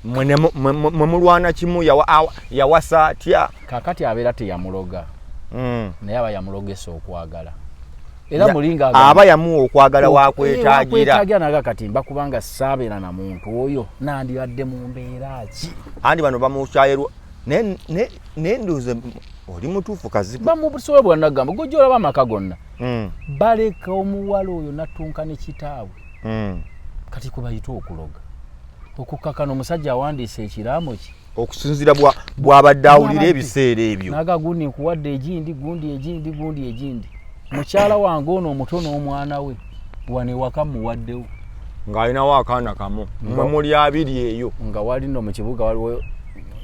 mwe mulwana kimu yawasa atya kakati abeera teyamuloga naye aba yamulogesa okwagala era mulinga aba yamuwa okwagala wakwetagira naga kati mbakubanga sabeera na muntu oyo nandibadde mu mbeera ki andi bano bamukyayerwa nenduze oli mutuufu kazibu bamubusobola bwannagamba gojja olaba amaka gonna baleka omuwala oyo nattunka ne kitaabwe kati kubayita okuloga okukakana omusajja awandiisa ekiraamo ki okusinzira bw'abadde awulira ebiseera ebyo naga gundi nkuwadde egindi gundi egindi mukyala wange ono omuto n'omwana we wane waka muwaddewo ng'alinawo akaana kamu mwe muli abiri eyo nga wali no mu kibuga waliwo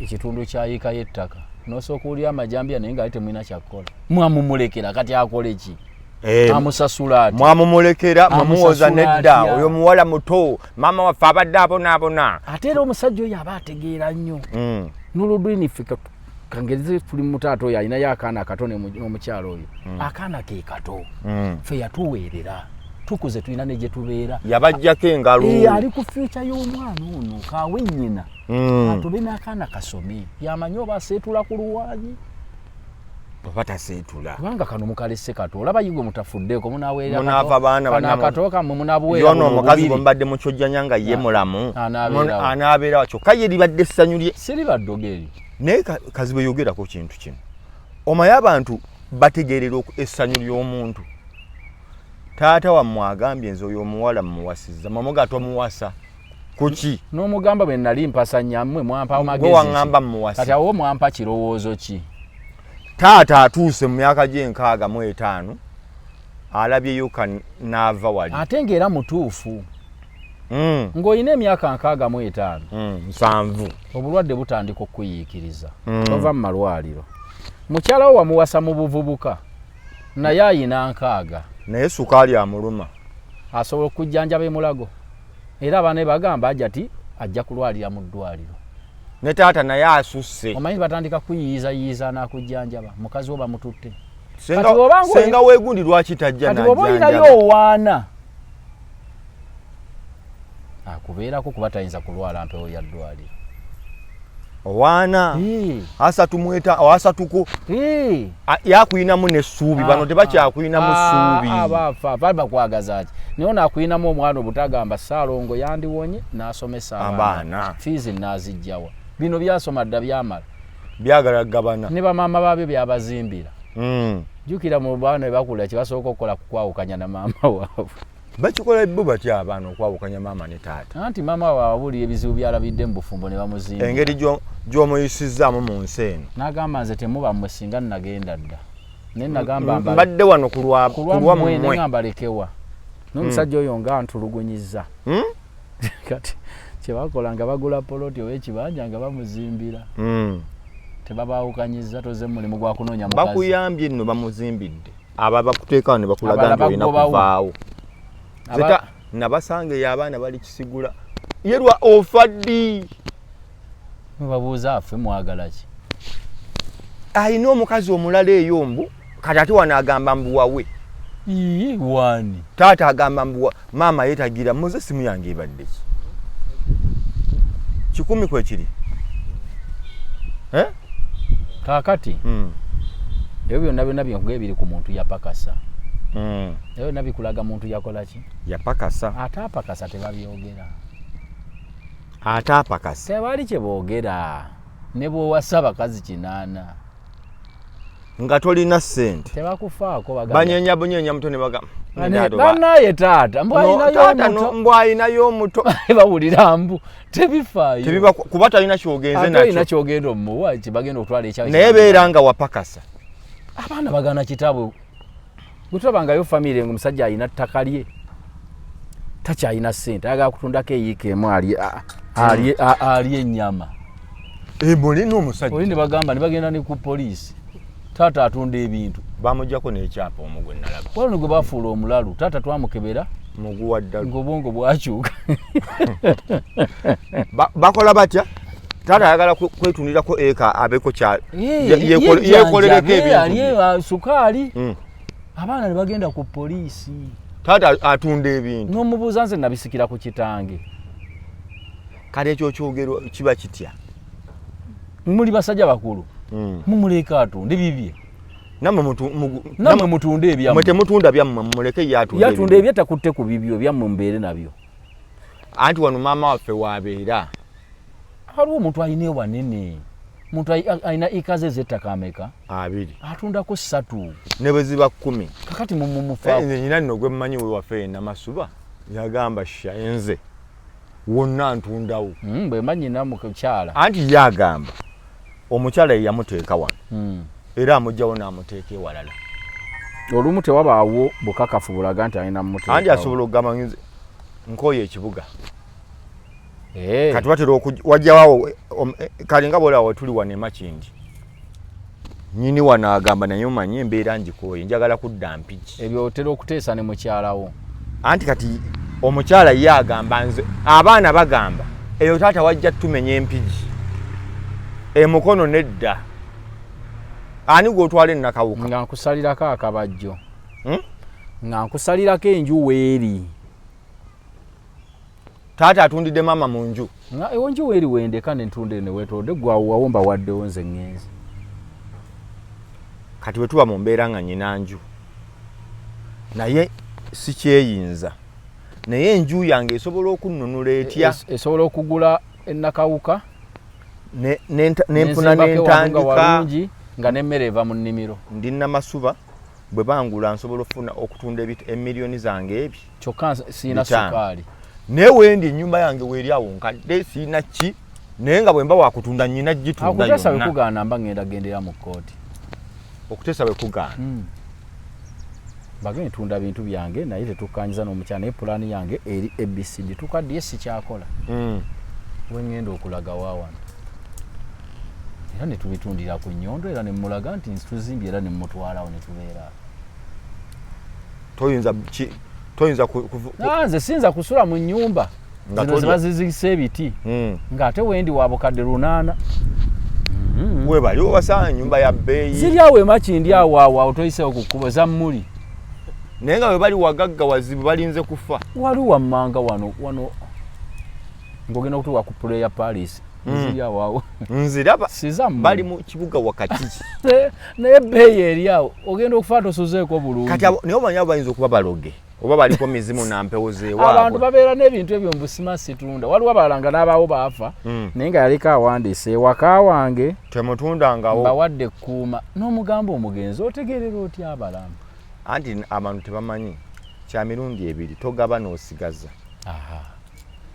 ekitundu kyayika y'ettaka n'osooka oli amajambya naye ngaali temulina kyakkola mwamumulekera kati akole ki amusasula ati mwamumulekera mwamuwoza nedda oyo muwala muto maama waffe abadde abonaabona ate era omusajja oyo aba ategeera nnyo n'oludwini ffe kangerize tuli mutaata oyo alinayo akaana akato n'omukyalo oyo akaana ke kato ffe yatuweerera tukuze tulina ne gye tubeera yabajjako engalo ali ku fyuca y'omwana ono kaawe nnyina atube n'akaana kasome yamanyi oba aseetula ku luwaanyi oba taseetula kubanga kano mukalese kato olaba yigwe mutafuddeeko munaava baana kato kammwe munabuweera yono omukazi bwe mbadde mukyojjanya nga ye mulamu anaabeerawo kyokka ye libadde essanyu lye siribadde ogeri naye kazibu yogerako kintu kino omaye abantu bategeerera essanyu ly'omuntu taata wammwe agambye nze oyo omuwala mmuwasizza mamuga tomuwasa kuki n'omugamba bwe nali mpasa nyammwe mwampa magezi waŋŋamba mmuwasa kati awo mwampa kirowoozo ki taata atuuse mu myaka gye65 alabyeyo naava wali ate ng'era mutuufu ng'olina emyaka 65 7 obulwadde butandika okuyiikiriza tova mu malwaliro mukyala wo wamuwasa mu buvubuka naye ayina 6 naye sukaali amuluma asobola okujjanjaba emulago era abaana bagamba ajja kulwalira mu ddwaliro ne taata naye asusse omanyi batandika kuyiyiza n'akujjanjaba mukazi wo bamututte senga weegundi lwaki tajja kati oba olinayo owaana akubeerako kuba tayinza kulwala mpewo ya ddwaliro owaana asatuko yakuyinamu n'essuubi bano tebakyakuyinamu ssuubi abafa bali bakwagaza ki naye onaakuyinamu omwana obutagamba Ssaalongo yandiwonye n'asomesa abaana fiizi n'azijjawa bino byasoma dda byamala byagala gabana ne bamaama baabyo byabazimbira jjukira mu baana bakula kibasooka okukola kukwawukanya na maama waabwe bakikola bo batya abaana okwawukanya maama ne taata anti maama waabwe ebizibu byalabidde mu bufumbo ne bamuzimba engeri gy'omuyisizaamu mu nsi eno n'agamba nze temuba mmwe singa nagenda dda naye nagamba mbadde wano kulwa mmwe ngamba lekewa n'omusajja oyo nga ntulugunyizza kati kyebakola nga bagula poloti ow'ekibanja nga bamuzimbira tebabaawukanyizza toze mulimu gwa kunoonya mukazi bakuyambye nno bamuzimbidde aba bakuteekawo ne bakulaga nti olina kuvaawo zeta nabasanga eyo abaana bali kisigula yerwa ofa ddi mubabuuza affe mwagala ki ayina omukazi omulala eyo mbu kati ate wano agamba mbuwawe wani taata agamba mbuwa maama yeetagira muze simu yange ebadde ki 10 kwekiri kaakati ebyo byonna byonna byenkuga biri ku muntu yapakasa ebyo byonna bikulaga muntu yakola ki yapakasa ate apakasa tebabyogera ate apakasa tebali kye boogera ne bw'owasa abakazi 8 nga tolina ssente tebakufaako banyeenya bunyenya muto ne bagamba banaye taata mbw ayinayo omuto bawulira mbu tebifaayo kuba talina kyogenze nakyo kyogenda omuwa kibagenda okutwala ekyawe naye beera nga wapakasa abaana bagana kitabu gutulabangayo famire nga omusajja alina ttaka lye takyalina ssente ayagala kutundako eyiika emu alye ennyama mulina omusajja oli ne bagamba ne bagenda ne ku poliisi taata atunda ebintu bamugjako n'ekyapa omu gwe nalaba wano gwe bafuula omulalu taata twamukebera muguwa ddalu ng'obwongo bwakyuka bakola batya taata ayagala kwetundirako eka abeko yekolereko ebintu sukaali abaana ne bagenda ku poliisi taata atunda ebintu n'omubuuza nze nabisikira ku kitange kale ekyo kyogerwa kiba kitya muli basajja bakulu mumuleka atunda bibye namwe mutunde ebyammwe mwete mutunda byammwe muleke yatunda ebyatakutte ku bibyo byammwe mbeere nabyo anti wano maama waffe wabeera waliwo omuntu alina ewanene muntu alina ikaze z'ettaka ameka 2 atundako 3 ne bwe ziba 10 kakati mumufa nyina nno gwe mmanyi we waffe Namasuba yagamba shenze wonna ntundawo bwe manyina mukyala anti yagamba omukyala yamuteeka wano era amugyawo n'amuteeka ewalala olumu tewabaawo bukakafu bulaga nti alina mumuteeka anti asobola okugamba nkooye ekibuga kati watera wajjawawo kalinga bwolaba tuli wano emakindi nyini wano agamba naye omanyi embeera njikooye njagala kudda mpigi ebyo otera okuteesa ne mukyalawo anti kati omukyala ye agamba nze abaana bagamba eyo taata wajja tumenya empigi emukono nedda ani gwotwala ennakawuka nga nkusalirako akabajjo nga nkusalirako enju weeri taata atundidde maama mu nju nga ewo nju weeri wendeka nentunde newetodde gwawawomba waddewo nze ŋŋenzi kati bwe tuba mu mbeera nga nyina nju naye sikyeyinza naye enju yange esobola okunnunula etya esobola okugula ennakawuka nenfuna n'entandika nga n'emmere eva mu nnimiro ndi Namasuba bwe bangula nsobola okufuna okutunda emiliyoni zange ebyo kyokka siina sukaali naye wendi ennyumba yange weeri awo nkadde siina ki naye nga bwe mba wakutunda nnyina gitunda yonna akuteesa bwe kugaana mba ngenda gendera mu kkooti okuteesa bwe kugaana bagende tunda bintu byange naye tetukkanyiza n'omukyala naye pulaani yange eri ABCD tukaddiye sikyakola wengenda okulaga waawano era ne tubitundira ku nnyondo era ne mmulaga nti tuzimbye era ne mmutwalawo ne tubeera nze siyinza kusula mu nnyumba zino ziba zizigisa ebiti ng'ate wendi wa bukadde 8 webali obasanga ennyumba ya bbeeyi ziri awo emakindi awo toyiseewo ku kkubo za mmuli naye nga bwe bali wagagga wazibu balinze kufa wali wammanga wano ng'ogenda okutuuka ku puleya Paris ziri awo nziraba sizamu bali mu kibuga wakati naye bbeeyi eri awo ogenda okufa tosuzeeko bulungi kati naye omanyi abo bayinza okuba baloge oba baliko mizimu nampewo zeewaabwe abantu babeera n'ebintu ebyo mu busima situunda waliwo abalala nga n'abaawo baafa naye nga yaliko awandiise ewaka wange temutundangawo bawadde ekkuuma n'omugamba omugenzi otegeerera otya abalamu anti abantu tebamanyi kya mirundi 2 togaba n'osigaza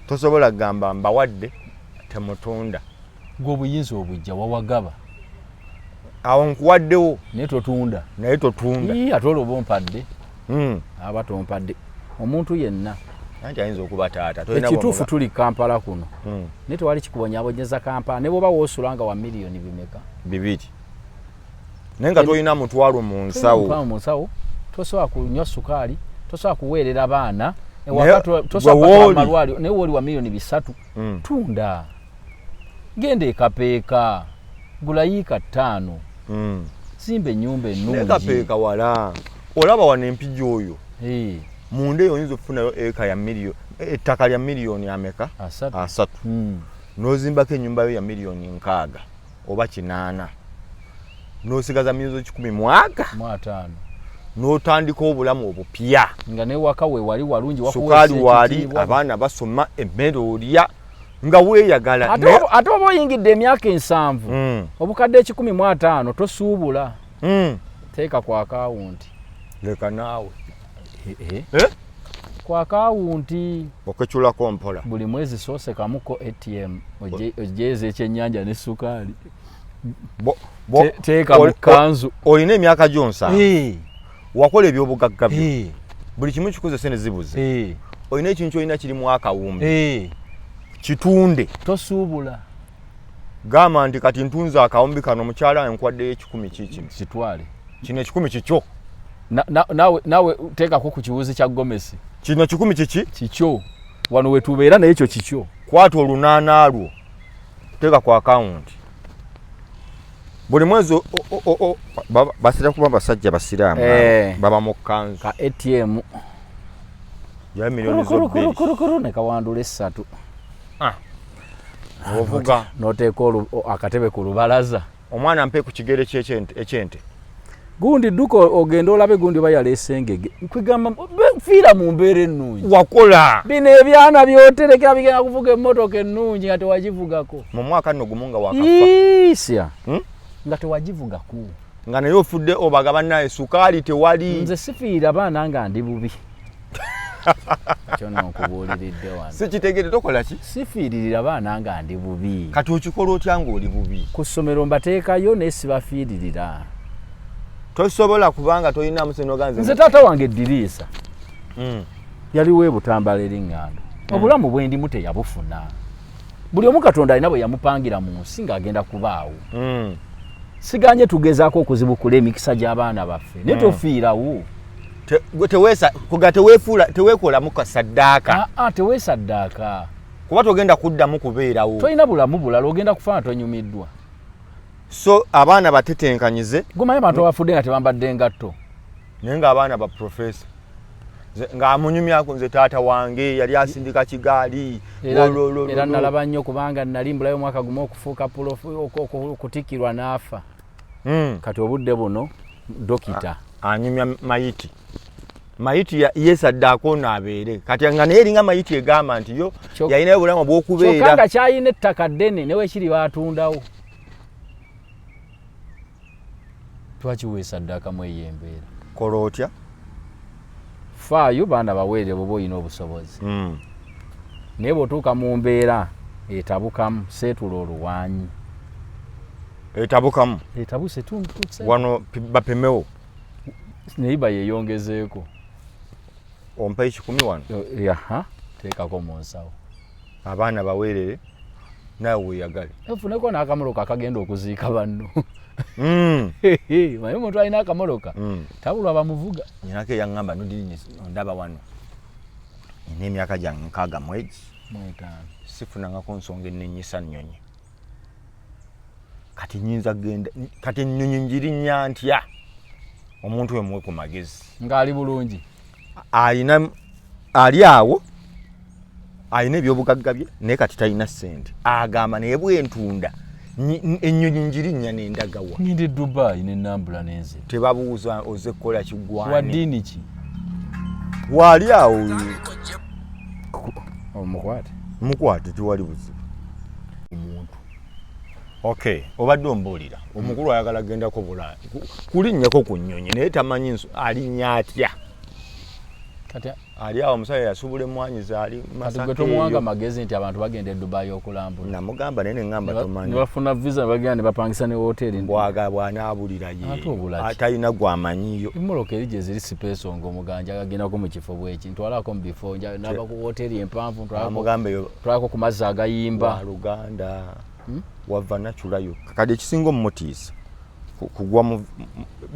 tosobola kugamba mbawadde temutunda gw'obuyinza obujja wawagaba awo nkuwaddewo naye totunda ate olwoba ompadde aba tompadde omuntu yenna anti ayinza okuba taata ekituufu tuli Kampala kuno naye tewali kikubonyabonyeza Kampala ne bwoba woosula nga wa miliyoni bimeka 2 naye nga tolina mutwalo mu nsawo tosobola kunywa sukaali tosobola kuweerera baana tosobola amalwaliro naye wooli wa miliyoni 3 tunda genda ekapeeka gulayiika 5 simba ennyumba ennungi ekapeeka wala olaba wano empigi oyo munda eyo oyinza okufunayo ettaka lya miliyoni ameka 3 n'ozimbako ennyumba yo ya miliyoni 6 oba 8 n'osigaza miliyoni 10 mwaka 5 n'otandika obulamu obupya nga newaka we wali walungi sukaali wali abaana basoma emmere olya nga weeyagala ate oba oyingidde emyaka 7 obukadde 15 tosuubula teeka ku akawunti leka naawe ku akawunti okeculako mpola buli mwezi soose kamuko ATM ojeeza ekyennyanja ne sukaali teeka mu kanzu olina emyaka gy'onsanga wakola ebyobugagga byo buli kimu kikozese ne zibuze olina ekintu kyolina kirimu akawumbi kitunde tosuubula gamba nti kati ntunze akawumbi kano mukyala enkwaddeyo 10 kiki kitwale kino 10 kikyo nawe teekako ku kiwuzi kya Gomesi kino 10 kiki kikyo wano wetubeera naye ekyo kikyo kwata olunaana lwo teeka ku akawunti buli mwezi basira kuba basajja basiraamu baba mu kanzu ka ATM ya miliyoni zo 2 ne kawandula 3 ovuga noteeka akatebe ku lubalaza omwana mpe ku kigere ekyente gundi duko ogendo olabe gundi bayalese engege nkwigamba fira mu mbere nnungi wakola bino ebyana byoterekera bigenda kuvuga emmotoka ennungi nga tewagivugako mu mwaka nno gumunga wakafa isya nga tewagivugako nga naye ofudde obagaba naye sukaali tewali nze sifiira baana nga ndi bubi kyonna nkubuuliridde wano sikitegere tokola ki sifiiririra baana nga ndi bubi kati okikola otya ng'oli bubi ku ssomero mbateekayo naye sibafiiririra tosobola kubanga tolina musenoganze nze taata wange eddiriisa yaliwo ebutambala eriŋŋando obulamu bwendimu teyabufuna buli omu katonda alina bwe yamupangira mu nsi ng'agenda kubaawo siganye tugezaako okuzibukula emikisa gy'abaana baffe naye tofiirawo teweekolamu kasaddaaka teweesaddaaka kuba togenda kuddamu kubeerawo tolina bulamu bulala ogenda kufaana tonyumiddwa so abaana batetenkanyize gumanyi abantu abafudde nga tebambadde ngatto naye ng'abaana ba profesa ng'amunyumyako nze taata wange yali asindika kigaali era nalaba nnyo kubanga nali mbulayo omwaka gumu okufuuka okutikirwa n'afa kati obudde buno dokita anyumya mayiti yeesaddaako n'abeere kati nga naye eringa mayiti egamba nti yo yalinayo obulamu bw'okubeera kyokka nga kyalina ettaka ddene ne weekiri baatundawo lwaki weesaddaakamu eyo embeera kola otya faayo baana baweere bwoba olina obusobozi naye bw'otuuka mu mbeera etabukamu seetula oluwanyi etabukamu etabuse tutse wano bapemewo neiba yeeyongezeeko ompa 10 wano yaha teekako mu nsawo abaana baweerere nawe weeyagale efuneko n'akamoloka akagenda okuziika banno naye omuntu alina akamoloka tabulwa bamuvuga nyinako eyaŋŋamba nodini ondaba wano nina emyaka gyange 6 sifunangako nsonga ennenyisa nnyonyi kati nyinza genda kati ennyonyi njirinnya ntya omuntu we muwe ku magezi ng'ali bulungi ali awo alina ebyobugagga bye naye kati talina ssente agamba naye bwentunda ennyonyi njirinnya n'endagawa ngende Dubai n'ennambula n'enze tebabuuza oze kukola kigwani wa ddiini ki waali awo mukwate tiwali buzibu omuntu okay obadde ombuulira omukulu ayagala gendako Bulaaya kulinnyako ku nnyonyi naye tamanyi alinnya atya kati ali awo omusajja yasubula emmwanyi zaali Masaka gwe tomuwanga magezi nti abantu bagenda e Dubai okulambula namugamba naye neŋŋamba tomanyi ne bafuna visa bagenda ne bapangisa ne woteeri bw'anaabulira ye talina gwamanyiyo emmoloka eri gye ziri sipeeso ng'omuganja agagendako mu kifo bweki ntwalako mu bifo naba ku woteeri empanvu ntwalako ku mazzi agayimba Luganda wava nachulayo kadi ekisinga omumutiisa kugwa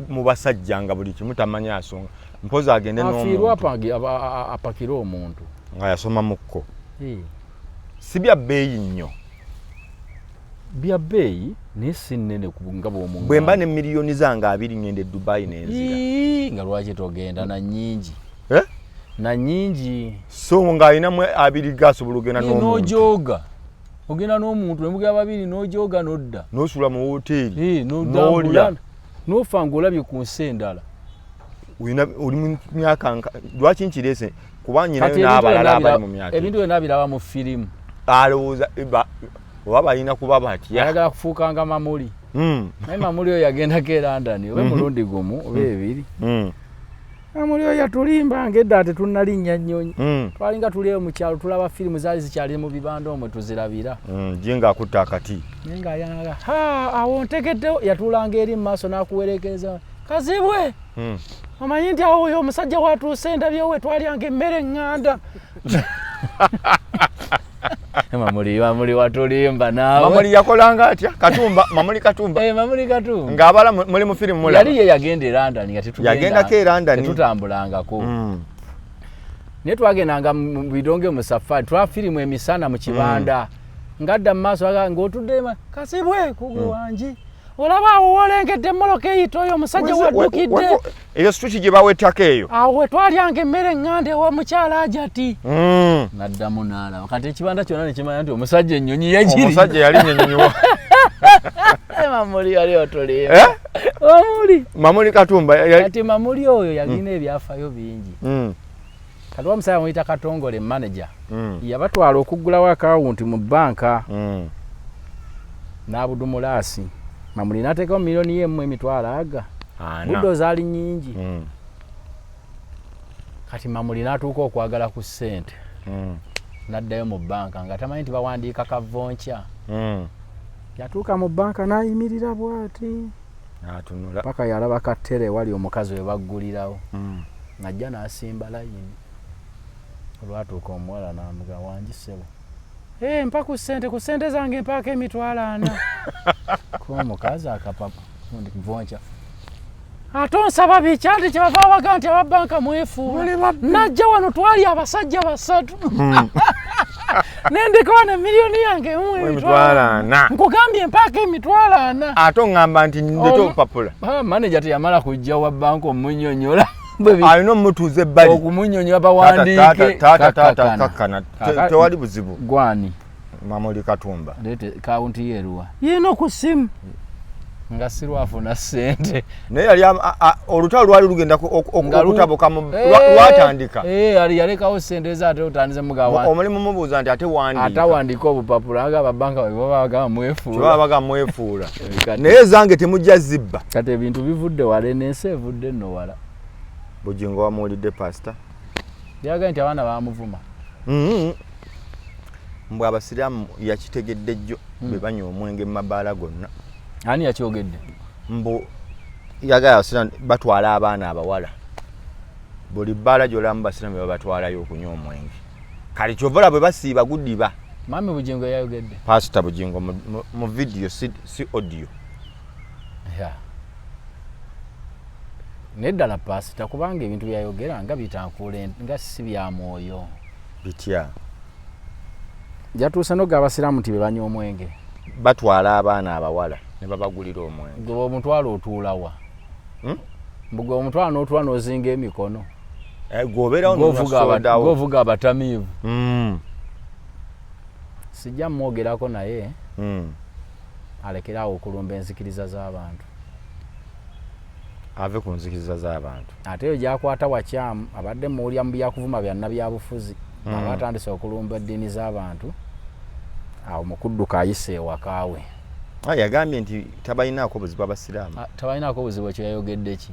mu basajja nga buli kimu tamanya asonga mpozi agende n'omuntu apakira omuntu nga yasoma mukko si bya bbeeyi nnyo bya bbeeyi naye si nnene nga bw'omuntu bwe mba ne miliyoni zange 2 ngende Dubai n'enzira nga lwaki togenda na nnyingi na nnyingi so ng'alinamu 2 gasobola ogenda n'omuntu ogenda n'omuntu ne mugaba 2 n'ojooga n'odda n'osula mu woteeri n'odda n'ofa ng'olabye ku nsi endala oli mu myaka lwaki nkireese kuba nyinayo n'abalala abali mu myaka ebintu byonna biraba mu firimu alowooza oba balina kuba batya ayagala kufuukanga mamuli naye mamuli oyo yagendako e London oba mulundi gumu oba 2 mamuli oyo yatulimba ng'edda tetunnalinnya nnyonyi twalinga tuliyo mu kyalo tulaba firimu zaali zikyali mu bibanda omwe tuzirabira jinga akutta akati naye ng'ayanaga awo ntegeddewo yatulanga eri mu maaso n'akuwerekeza Kazibwe omanyi nti awo oyo omusajja watuuse ndabyewe twalyanga emmere eŋŋanda mamuli watulimba naawe mamuli yakolanga atya katumba mamuli katumba mamuli katumba ng'abala muli mu firimu mulaba yali ye yagenda e London nga yagendako e London tetutambulangako naye twagendanga mu bidonge mu safari twa firimu emisana mu kibanda ngadda mu maaso ng'otudde Kasibwe kugwe wangi olaba awo wolengedde emmoloka eyita oyo omusajja waddukidde eyo street gye bawettako eyo awo we twalyanga emmere eŋŋanda ewomukyala ajati n'addamu n'alaba kati ekibanda kyonna ne kimanya nti omusajja ennyonyi yagiri omusajja yali nnyonyiwa Mamuli ali otoliyo. Mamuli Katumba. Kati Mamuli oyo yalina ebyafayo bingi. Kati omusaya muyita Katongole manager. Yabatwala okuggulawo akawunti mu banka. N'Abudumulasi. Mamuli n'ateekawo miliyoni y'emu emitwalo aga. Bulldozer ali nnyingi. Kati Mamuli n'atuuka okwagala ku ssente. N'addayo mu banka nga tamanyi nti bawandiika kavonca. Yatuuka mu banka n'ayimirira bw'ati. Atunula. Paka yalaba kattere wali omukazi we baggulirawo. Najja n'asimba layini. Olwatuuka omuwala n'amuga wangisebo. Mpa ku ssente zange mpaako emitwalo 4. Kuba omukazi akapapa vonca. Ate onsaba biki anti kye bava baga nti ababanka mwefuula. Najja wano twali abasajja 3. Nendeka wano miliyoni yange emitwalo 4. Nkugambye mpaako emitwalo 4. Ate oŋŋamba nti ndete obupapula. Manager teyamala kujja wa banka omunnyonnyola. Alina omutuuza ebbali. Okumunnyonnyola bawandiike. Taata tewali buzibu. Gwani. Mamuli Katumba. Leete kawunti yeeruwa. Yeeno ku ssimu. Nga sirwafuna ssente. Naye yali olutalo lwali lugenda okutabuka lwatandika. Yalekawo ssente ate otandize mugawa. Omulimu mubuuza nti ate wandiika obupapula nga babanka babaga mwefuula. Babaga mwefuula. Naye zange temujja zibba. Kati ebintu bivudde wala n'ensi evudde nno wala. Bujingo wamuwulidde pasita. Yagaye nti abaana bamuvuma. Mbwe abasiraamu yakitegedde jjo be banywa omwenge mu mabaala gonna. Ani yakyogedde? Mbu yagaya abasiraamu batwala abaana abawala. Buli bbaala gy'olamu basiraamu babatwalayo okunywa omwenge. Kale kyovola bwe basiiba guddiba. Mami Bujingo yayogedde? Pasita Bujingo mu video si audio. Neddala pasita kubanga ebintu byayogera nga bitankuule nga si bya mwoyo. Bitya? Jatuusa noga abasiraamu nti be banywa omwenge. Batwala abaana abawala ne babagulira omwenge. Gwe omutwalo otuulawa. Mbugwe omutwalo n'otuula n'ozinga emikono. Gwobeerawo n'osodawo. Gwovuga abatamiivu. Sijja mwogerako naye. Alekerawo okulumba enzikiriza z'abantu. Ave ku nzikiriza z'abantu. Ate eyo gyakwata wakyamu abadde muwulya mu byakuvuma byanna byabufuzi. Abatandise okulumba eddiini z'abantu. Awo mukudduka ayise ewakaawe. Yagambye nti tabalinaako buzibu abasiraamu. Tabalinaako buzibu ekyo yayogedde ki?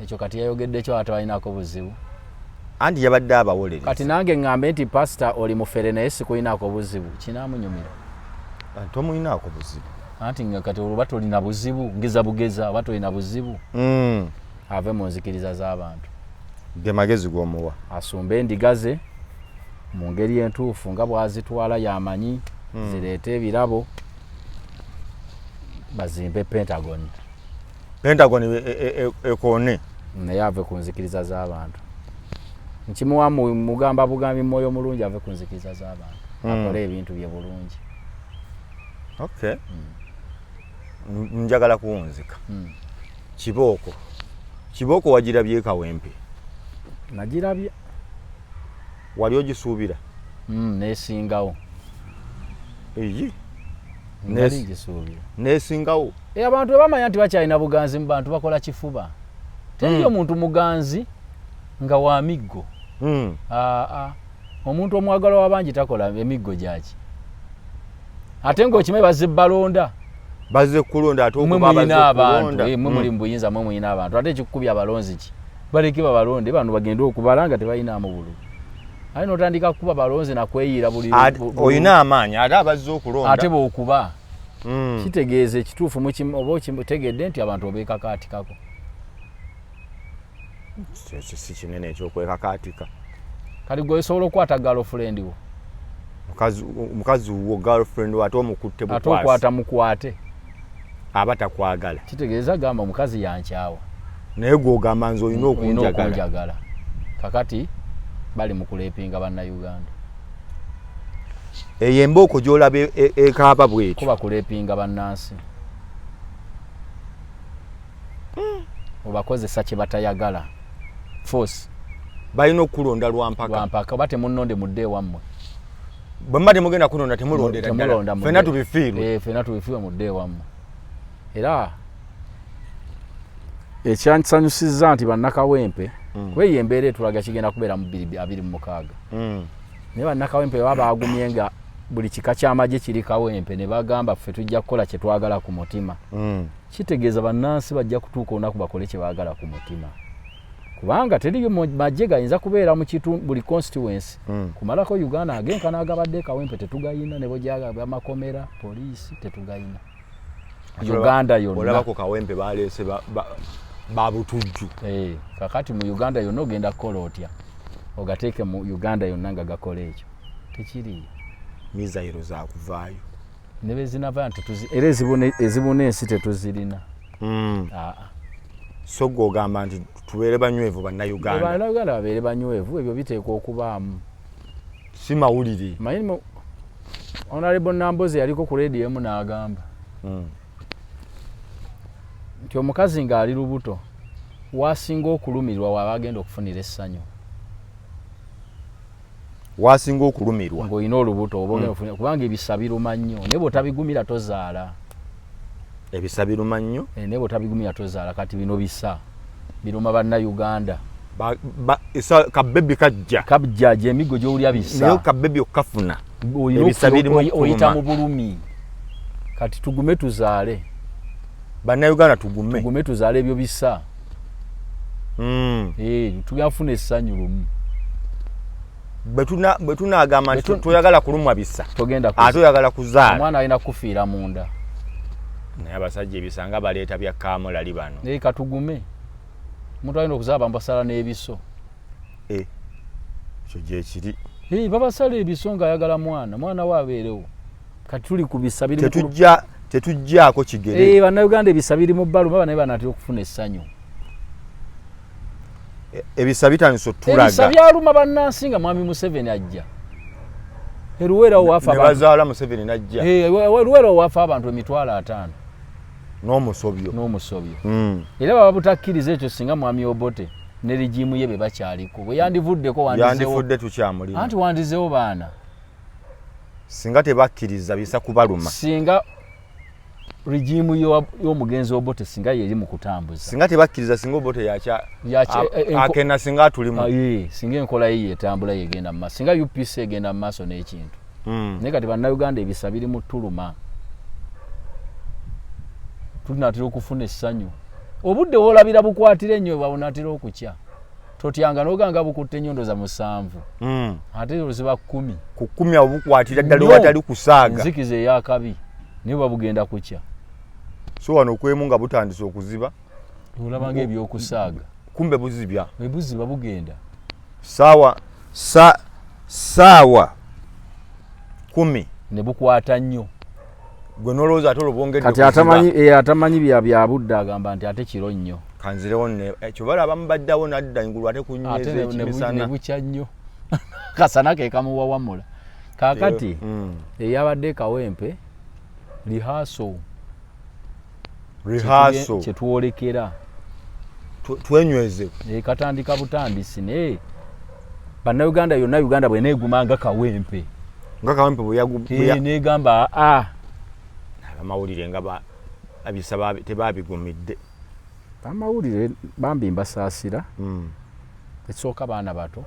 Ekyo kati yayogedde kyo tabalinaako buzibu. Anti yabadde abawolereza. Kati nange ŋŋambe nti pasita oli mufere naye sikulinaako buzibu. Kinaamunyumira. Tomulinaako buzibu. Anti nga kati olwo batolina buzibu ngeza bugeza batolina buzibu. Ave mu nzikiriza z'abantu. Ge magezi g'omuwa. Asumba endiga ze mu ngeri entuufu nga bw'azitwala yamanyi zireeta ebirabo bazimbe Pentagon. Pentagon ekoone. Naye ave ku nzikiriza z'abantu. Nkimuwa mugamba bugambi mwoyo mulungi ave ku nzikiriza z'abantu. Akole ebintu bye bulungi. Okay. Njagala kuwunzika. Kibooko wagirabye Kawempe? Nagirabye. Wali ogisuubira? Nesingawo. Nesingawo. Abantu bamanya nti bakyalina buganzi mu bantu bakola kifuba. Teri omuntu muganzi nga wa miggo. Omuntu omwagala w'abangi takola emiggo gyaki. Ate ng'okimanyi bazze balonda. Bazze kulonda ate okuba bazze kulonda. Mwe muli mu buyinza mwe muyina abantu. Ate ekikukubya abalonzi ki? Baleke babalonde bano bagende okubala nga tebalina mubulu. Ayi n'otandika kuba balonzi na kweyiira buli. Oyina amaanyi ate abazze okulonda. Ate bw'okuba. Kitegeeza ekituufu oba okitegedde nti abantu obeekakaatikako. Si kinene eky'okwekakaatika. Kati gwe osobola okukwata girlfriend wo. Mukazi wo girlfriend wo ate omukutte bukwasi. Ate okwata mukwate. Aba takwagala. Kitegeeza gamba omukazi yankyawa. Naye gw'ogamba nze olina okunjagala. Kakati bali mu kuleepinga bannayuganda. Eyo embooko gy'olaba ekaaba bw'etyo. Kuba kuleepinga bannansi. Obakozesa kye batayagala. Force. Balina okulonda lwampaka. Lwampaka bate munnonde mudde wammwe. bwe temugenda kunonda temulondera ddala ffenna tubifiirwe ffenna tubifiirwe mu dde wammwe era ekyansanyusizza nti bannakawempe kuba eyo embeera etulaga kigenda kubeera mu 2026 naye bannakawempe baba bagumye nga buli kika ky'amagye kiri kawempe ne bagamba ffe tujja kukola kye twagala ku mutima kitegeeza bannansi bajja kutuuka olunaku bakole kye baagala ku mutima kubanga teriyo magye gayinza kubeera mu kitundu buli constituency kumalako Uganda agenkana agabadde kawempe tetugayina ne bojjaga bamakomera poliisi tetugayina Uganda yonna olabako kawempe baleese babutujju kakati mu Uganda yonna ogenda kukola otya ogateeke mu Uganda yonna nga gakola ekyo tekiriyo mizayiro zakuvaayo ne bezinava nti era ezibuna ensi tetuzirina so gw'ogamba nti tubeere banywevu bannayuganda babeere banywevu ebyo biteekwa okubaamu si mawulire manyi Honorable Nambozi yaliko ku radio emu n'agamba nti omukazi ng'ali lubuto wasinga okulumirwa waba agenda okufunira essanyu wasinga okulumirwa ng'olina olubuto oba ogenda okufunira kubanga ebisa biruma nnyo naye bw'otabigumira tozaala ebisa biruma nnyo naye bw'otabigumira tozaala kati bino bisa biruma bannayuganda kabebi kajja gy'emiggo gy'owulya bisa naye kabebi okafuna ebisa birimu oyita mu bulumi kati tugume tuzaale bannayuganda tugume tuzaale ebyo bisa tugafuna essanyu lumu bwe tunaagamba nti toyagala kulumwa bisa ate oyagala kuzaala omwana alina kufiira munda naye abasajja ebisanga baleeta bya kaamulali bano katugume omuntu alina okuzaala bambasala n'ebiso ekyo gyekiri babasala ebiso ng'ayagala mwana waabeerewo kati tuli ku bisa tetujjaako kigere bannayuganda ebisa biri mu bbaluma banaye banatera okufuna essanyu ebisa bitandise otulaga ebisa byaluma bannansi nga mwami Museveni ajja eruwera wafa nebazaala Museveni najja eruwera wafa abantu 5,000 n'omusobyo era baba butakkiriza ekyo singa mwami Obote ne rigimu ye be bakyaliko bwe yandivudde tukyamulina anti wandizeewo baana singa tebakkiriza bisa kubaluma singa rigimu y'omugenzi Obote singa yeri mu kutambuza singa tebakkiriza singa Obote akena singa atulimu singa enkola ye yetambula yegenda mu maaso singa UPC egenda mu maaso n'ekintu naye kati bannayuganda ebisa biri mu ttuluma tunatera okufuna essanyu obudde woolabira bukwatira ennyo bwabunatera okukya totyanga n'oganga bukutte ennyondo za 7 ate oluziba 10 ku 10 obukwatira ddala watali kusaaga nzikiza eyakabi niyo babugenda kukya so wano okwemu nga butandise okuziba olabanga ebyokusaaga kumbe buzibya ebuziba bugenda saawa 10 ne bukwata nnyo gwe nolowooza ate olwobwongedde kati atamanyi bya budde agamba nti ate kiro nnyo kanzirewo ekyo balaba mubaddawo nadda ngulu ate kunyweza ekimisana ne bukya nnyo kasana ke kamuwawamula kaakati eyabadde kawempe lihaso kyetwolekera twenyweze katandika butandisi naye bannayuganda yonna Uganda bweneegumanga kawempe negamba amawulire nga abisa tebabigumidde amawulire bambi mbasaasira ekisooka baana bato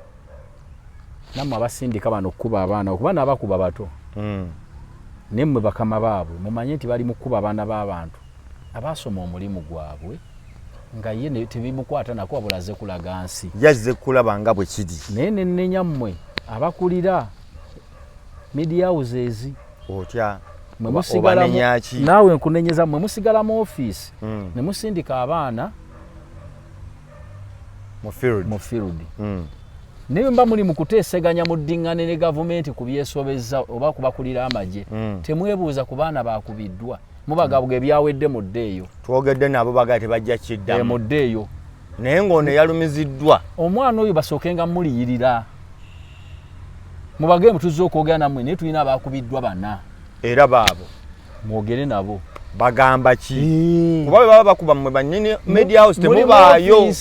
nammwe abasindika bano okukuba abaana okuba n'abakuba bato naye mmwe bakama baabwe mumanye nti bali mu kukuba abaana b'abantu abaasoma omulimu gwabwe nga ye tebimukwata nako wabula azze kulaga nsi yazze kulaba nga bwe kiri naye nennenya mmwe abakulira media houses otya naawe nkunenyeza mmwe musigala mu ofiisi ne musindika abaana mu field naye mba muli mu kuteeseganya mu ddiŋŋane ne gavumenti ku byesobezza oba kubakulira amagye temwebuuza ku baana bakubiddwa mubagabwa ebyawedde mu dde eyo twogedde nabo bagaa tebajja kiddamu mu dde eyo naye ng'ono yalumiziddwa omwana oyo basookenga muliyirira mubagee mutuzza okwogera nammwe naye tulina abakubiddwa bana era baabo mwogere nabo bagamba ki kuba baba bakuba mu banyini media house temubaayo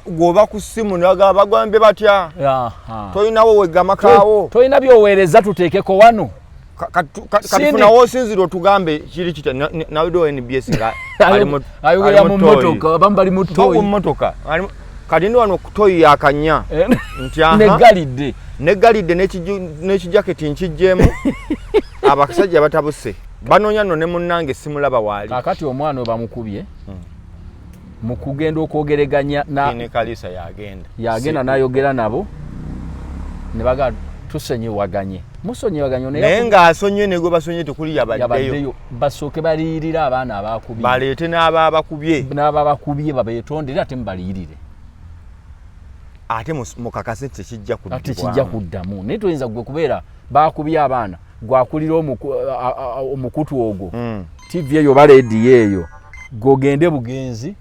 goba ku simu naga bagwambe batya toyinawo wegamakaawo toyina byoweereza tuteekeko wano katufuna wosinziro tugambe kiri kita nawe do NBS nga ayogera mu motoka bambali mu toyi motoka kati ndi wano kutoyi yakanya nti aha negalidde n'ekijaketi nkijjemu abasajja batabuse banonya no ne munnange simulaba wali kakati omwana obamukubye mu kugenda okwogereganya ne Kalisa yagenda n'ayogera nabo ne baga tusenyiwaganye musonyiwaganye naye ng'asonye ne gwe basonye tekuli yabaddeyo basooke baliyirira abaana abakubye baleete n'ababakubye babeetondere ate mubaliyirire ate mukakase tekijja kuddamu naye toyinza gwe kubeera bakubye abaana gwakulira omukutu ogwo TV eyo balediyo eyo gogende bugenzi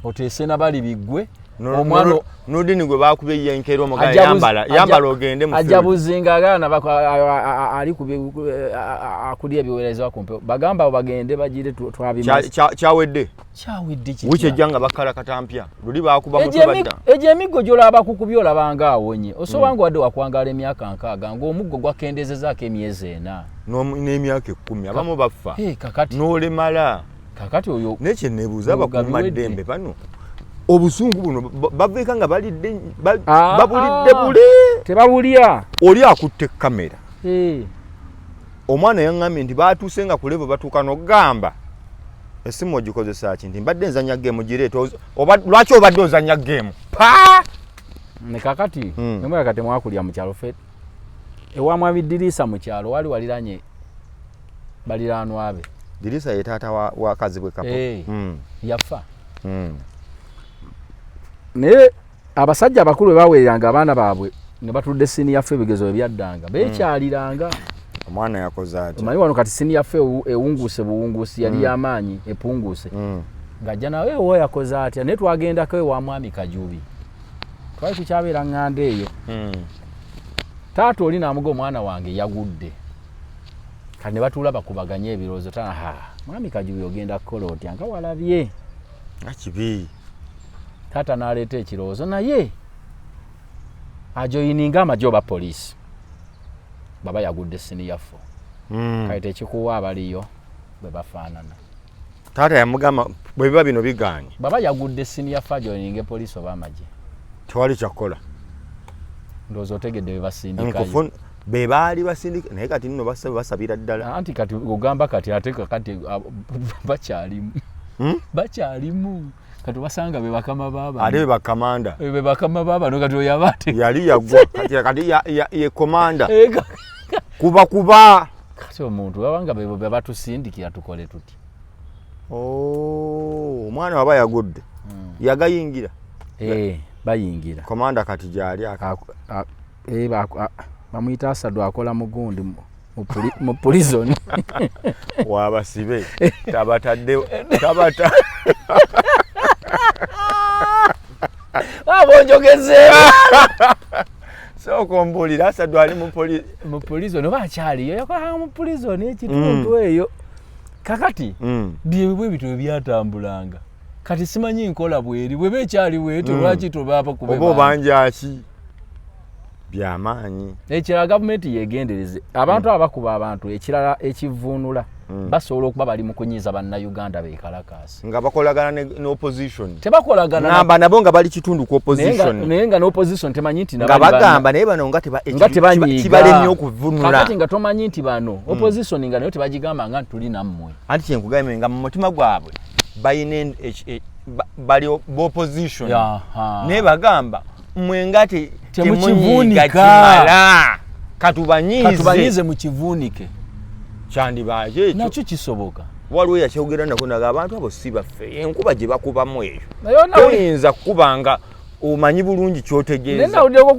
oteese nabali bigwe omwana nudini gwe bakubye yenkero omugala yambala ogende mu ajabuzinga agana ali akuli ebiweereza kumpe bagamba bagende bagire twabimasa kyawedde wiche janga bakala katampya luli bakuba mutubadda emigo jola abakukubye olabanga awonye osobango wadde wakwangala emyaka nkaaga ng'omuggo gwakendezezaako emyezi 4 n'emyaka 10 abamu baffa kakati n'olemala kakati oyo nekyenebuuza bakuma ddembe pano obusungu buno baveeka nga balidde babulidde bule tebabulya oli akutte kamera omwana yaŋŋambye nti baatuuse nga ku levo batuuka n'okugamba esimu ogikozesa ki nti mbadde nzanya geemu gireeta lwaki obadde ozanya geemu ne kakati nemwaka temwakulya mu kyalo fe ewamu abidirisa mu kyalo wali waliranye baliraanwa be dirisa ye taata wa kazibwe kapo yafa naye abasajja abakulu baweeranga abaana baabwe ne batudde sini yaffe ebigezo ebyaddanga beekyaliranga omwana yakoze ati omanyi wano kati sini yaffe ewunguuse buwunguusi yali y'amaanyi epunguuse ng'ajja nawe wo yakoze atya naye twagendako ewa mwami Kajubi twali tukyabeera ŋŋanda eyo taata oli n'amuga omwana wange yagudde kati ne batuula bakubaganye ebirowoozo mwami Kajubi ogenda kukola otya nga walabye akibi taata n'aleeta ekirowoozo naye ajoyininga amajoba poliisi baba yagudde sini yaffe kayita ekikuwa abaliyo bwe bafaanana taata yamugamba bwe biba bino bigaanye baba yagudde sini yaffe ajoyininga poliisi oba amagye tewali kyakola ndowooza otegedde be basindikayo be baali basindika naye kati nno basabira ddala anti kati ogamba kati ate kati bakyalimu kati basanga be bakama baba ate be bakamanda be bakama baba no kati oyabate yali yagwa kati ye komanda kuba kati omuntu babanga be batusindikira tukole tuti omwana waba yagudde yagayingira bayingira komanda kati gyali bamuyita Asadu akola mugundi mu prison wabasibe abonjogeze soko mbulira Asadu ali mu prison bakyaliyo yakola mu prison ekitundu eyo kakati byebwe bitwe byatambulanga kati simanyi nkola bweri bwe bekyali bweto lwaki tobaba kubeba obo banjaki byamaanyi ekira government yegendereze abantu abakuba abantu ekirala ekivunula basobola okuba bali mu kunyiza bannayuganda bekalakasi nga bakolagana ne opposition tebakolagana namba nabo nga bali kitundu ku opposition naye nga n'opposition temanyi nti nga bagamba naye bano nga kibalemye okuvunula kakati nga tomanyi nti bano opposition nga nayo tebagigamba nga tuli nammwe anti kyenkugambye nga mu mutima gwabwe bayina bali opposition naye bagamba mwe nga temunyiga kimala katubanyize mu kivunike kyandibaje ekyo nakyo kisoboka waliwo yakyogera nako naga abantu abo si baffe enkuba gye bakubamu eyo toyinza kubanga omanyi bulungi kyotegeeza naye nawuddeko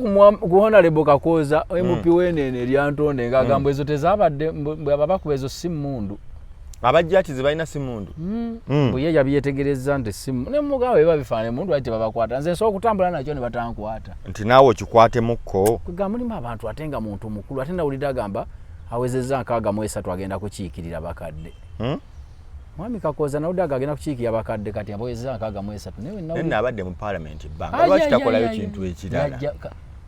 ku Honorable Kakooza MP w'enene eryantonde ng'agamba ezo tezabadde bwaba bakuba ezo si mmundu abajjati zibalina simundu bwe ye yabyetegereza nti simu ne mugawe biba bifaanane mundu ate babakwata nze nsobola okutambula nakyo ne batankwata nti naawe okikwatemmukko kwegamba mulimu abantu ate nga muntu mukulu ate nawulidde agamba awezezza nkaaga mu esatu agenda kukiikirira bakadde. Mwami Kakooza nawudde agenda kukiikirira bakadde kati awezezza nkaaga mu esatu. Nne abadde mu parliament ebbanga lwaki takolayo kintu ekirala.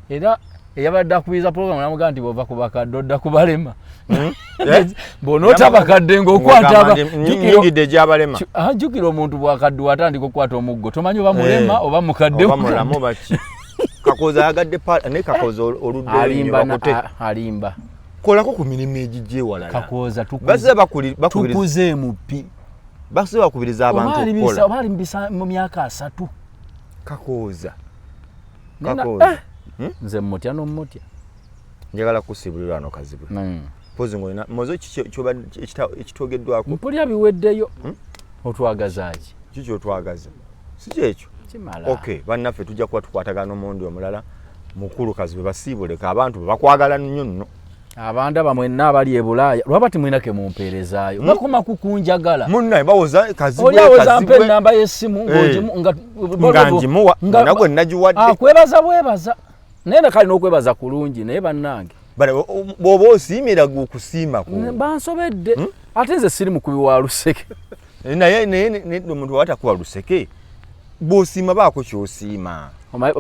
Era eyabadde akubiriza program namugamba nti bw'ova ku bakadde odda kubalema. Bw'onoota bakadde ng'okwata nyingidde egy'abalema. Jjukira omuntu bw'akadde watandika okukwata omuggo tomanyi oba mulema oba mukadde oba mulamu baki. Kakooza ayagadde ne Kakooza oludde alimba. Kolako ku mirimu egijja ewalala. Kakooza tukuze mupi. Basi bakubiriza abantu okukola. Oba alimbisa mu myaka 3. Kakooza. Nze mmutya n'omutya. Njagala kusibulira wano kazibu. Pozi ngolina mozo ekitogeddwako. Mpulya biweddeyo. Otwagazaaki. Kiki otwagaza? Si kyekyo. Kimala. Okay, bannaffe tujja kuba tukwatagana omundi omulala mukulu kazibu basiibuleka abantu bakwagala nnyo nno. Abanda bamwenna abali e Bulaaya lwabati mwina ke mumpeerezaayo bakoma kukunjagala munnaye bawoza kazibu kazibu mpe namba y'essimu nganjimuwa nagwe nagiwadde akwebaza bwebaza naye kali n'okwebaza kulungi naye bannange bw'oba osiimira okusiimako bansobedde ate nze siri mukubi wa luseke naye omuntu watakuwa luseke bw'osiima baako ky'osiima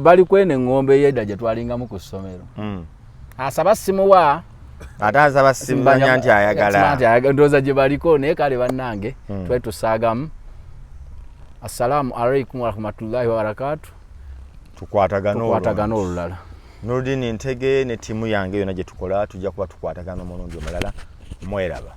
bali kwene eŋŋombe y'edda gye twalingamu ku ssomero asaba simuwa ate asaba simanya nti ayagala ndowooza gye baliko naye kale bannange twali tusaagamu assalamu alaikum warahmatullahi wabarakatu tukwatagana olulala Nurdin Ntege ne ttiimu yange yonna gye tukola tujja kuba tukwatagana omulundi omulala mweraba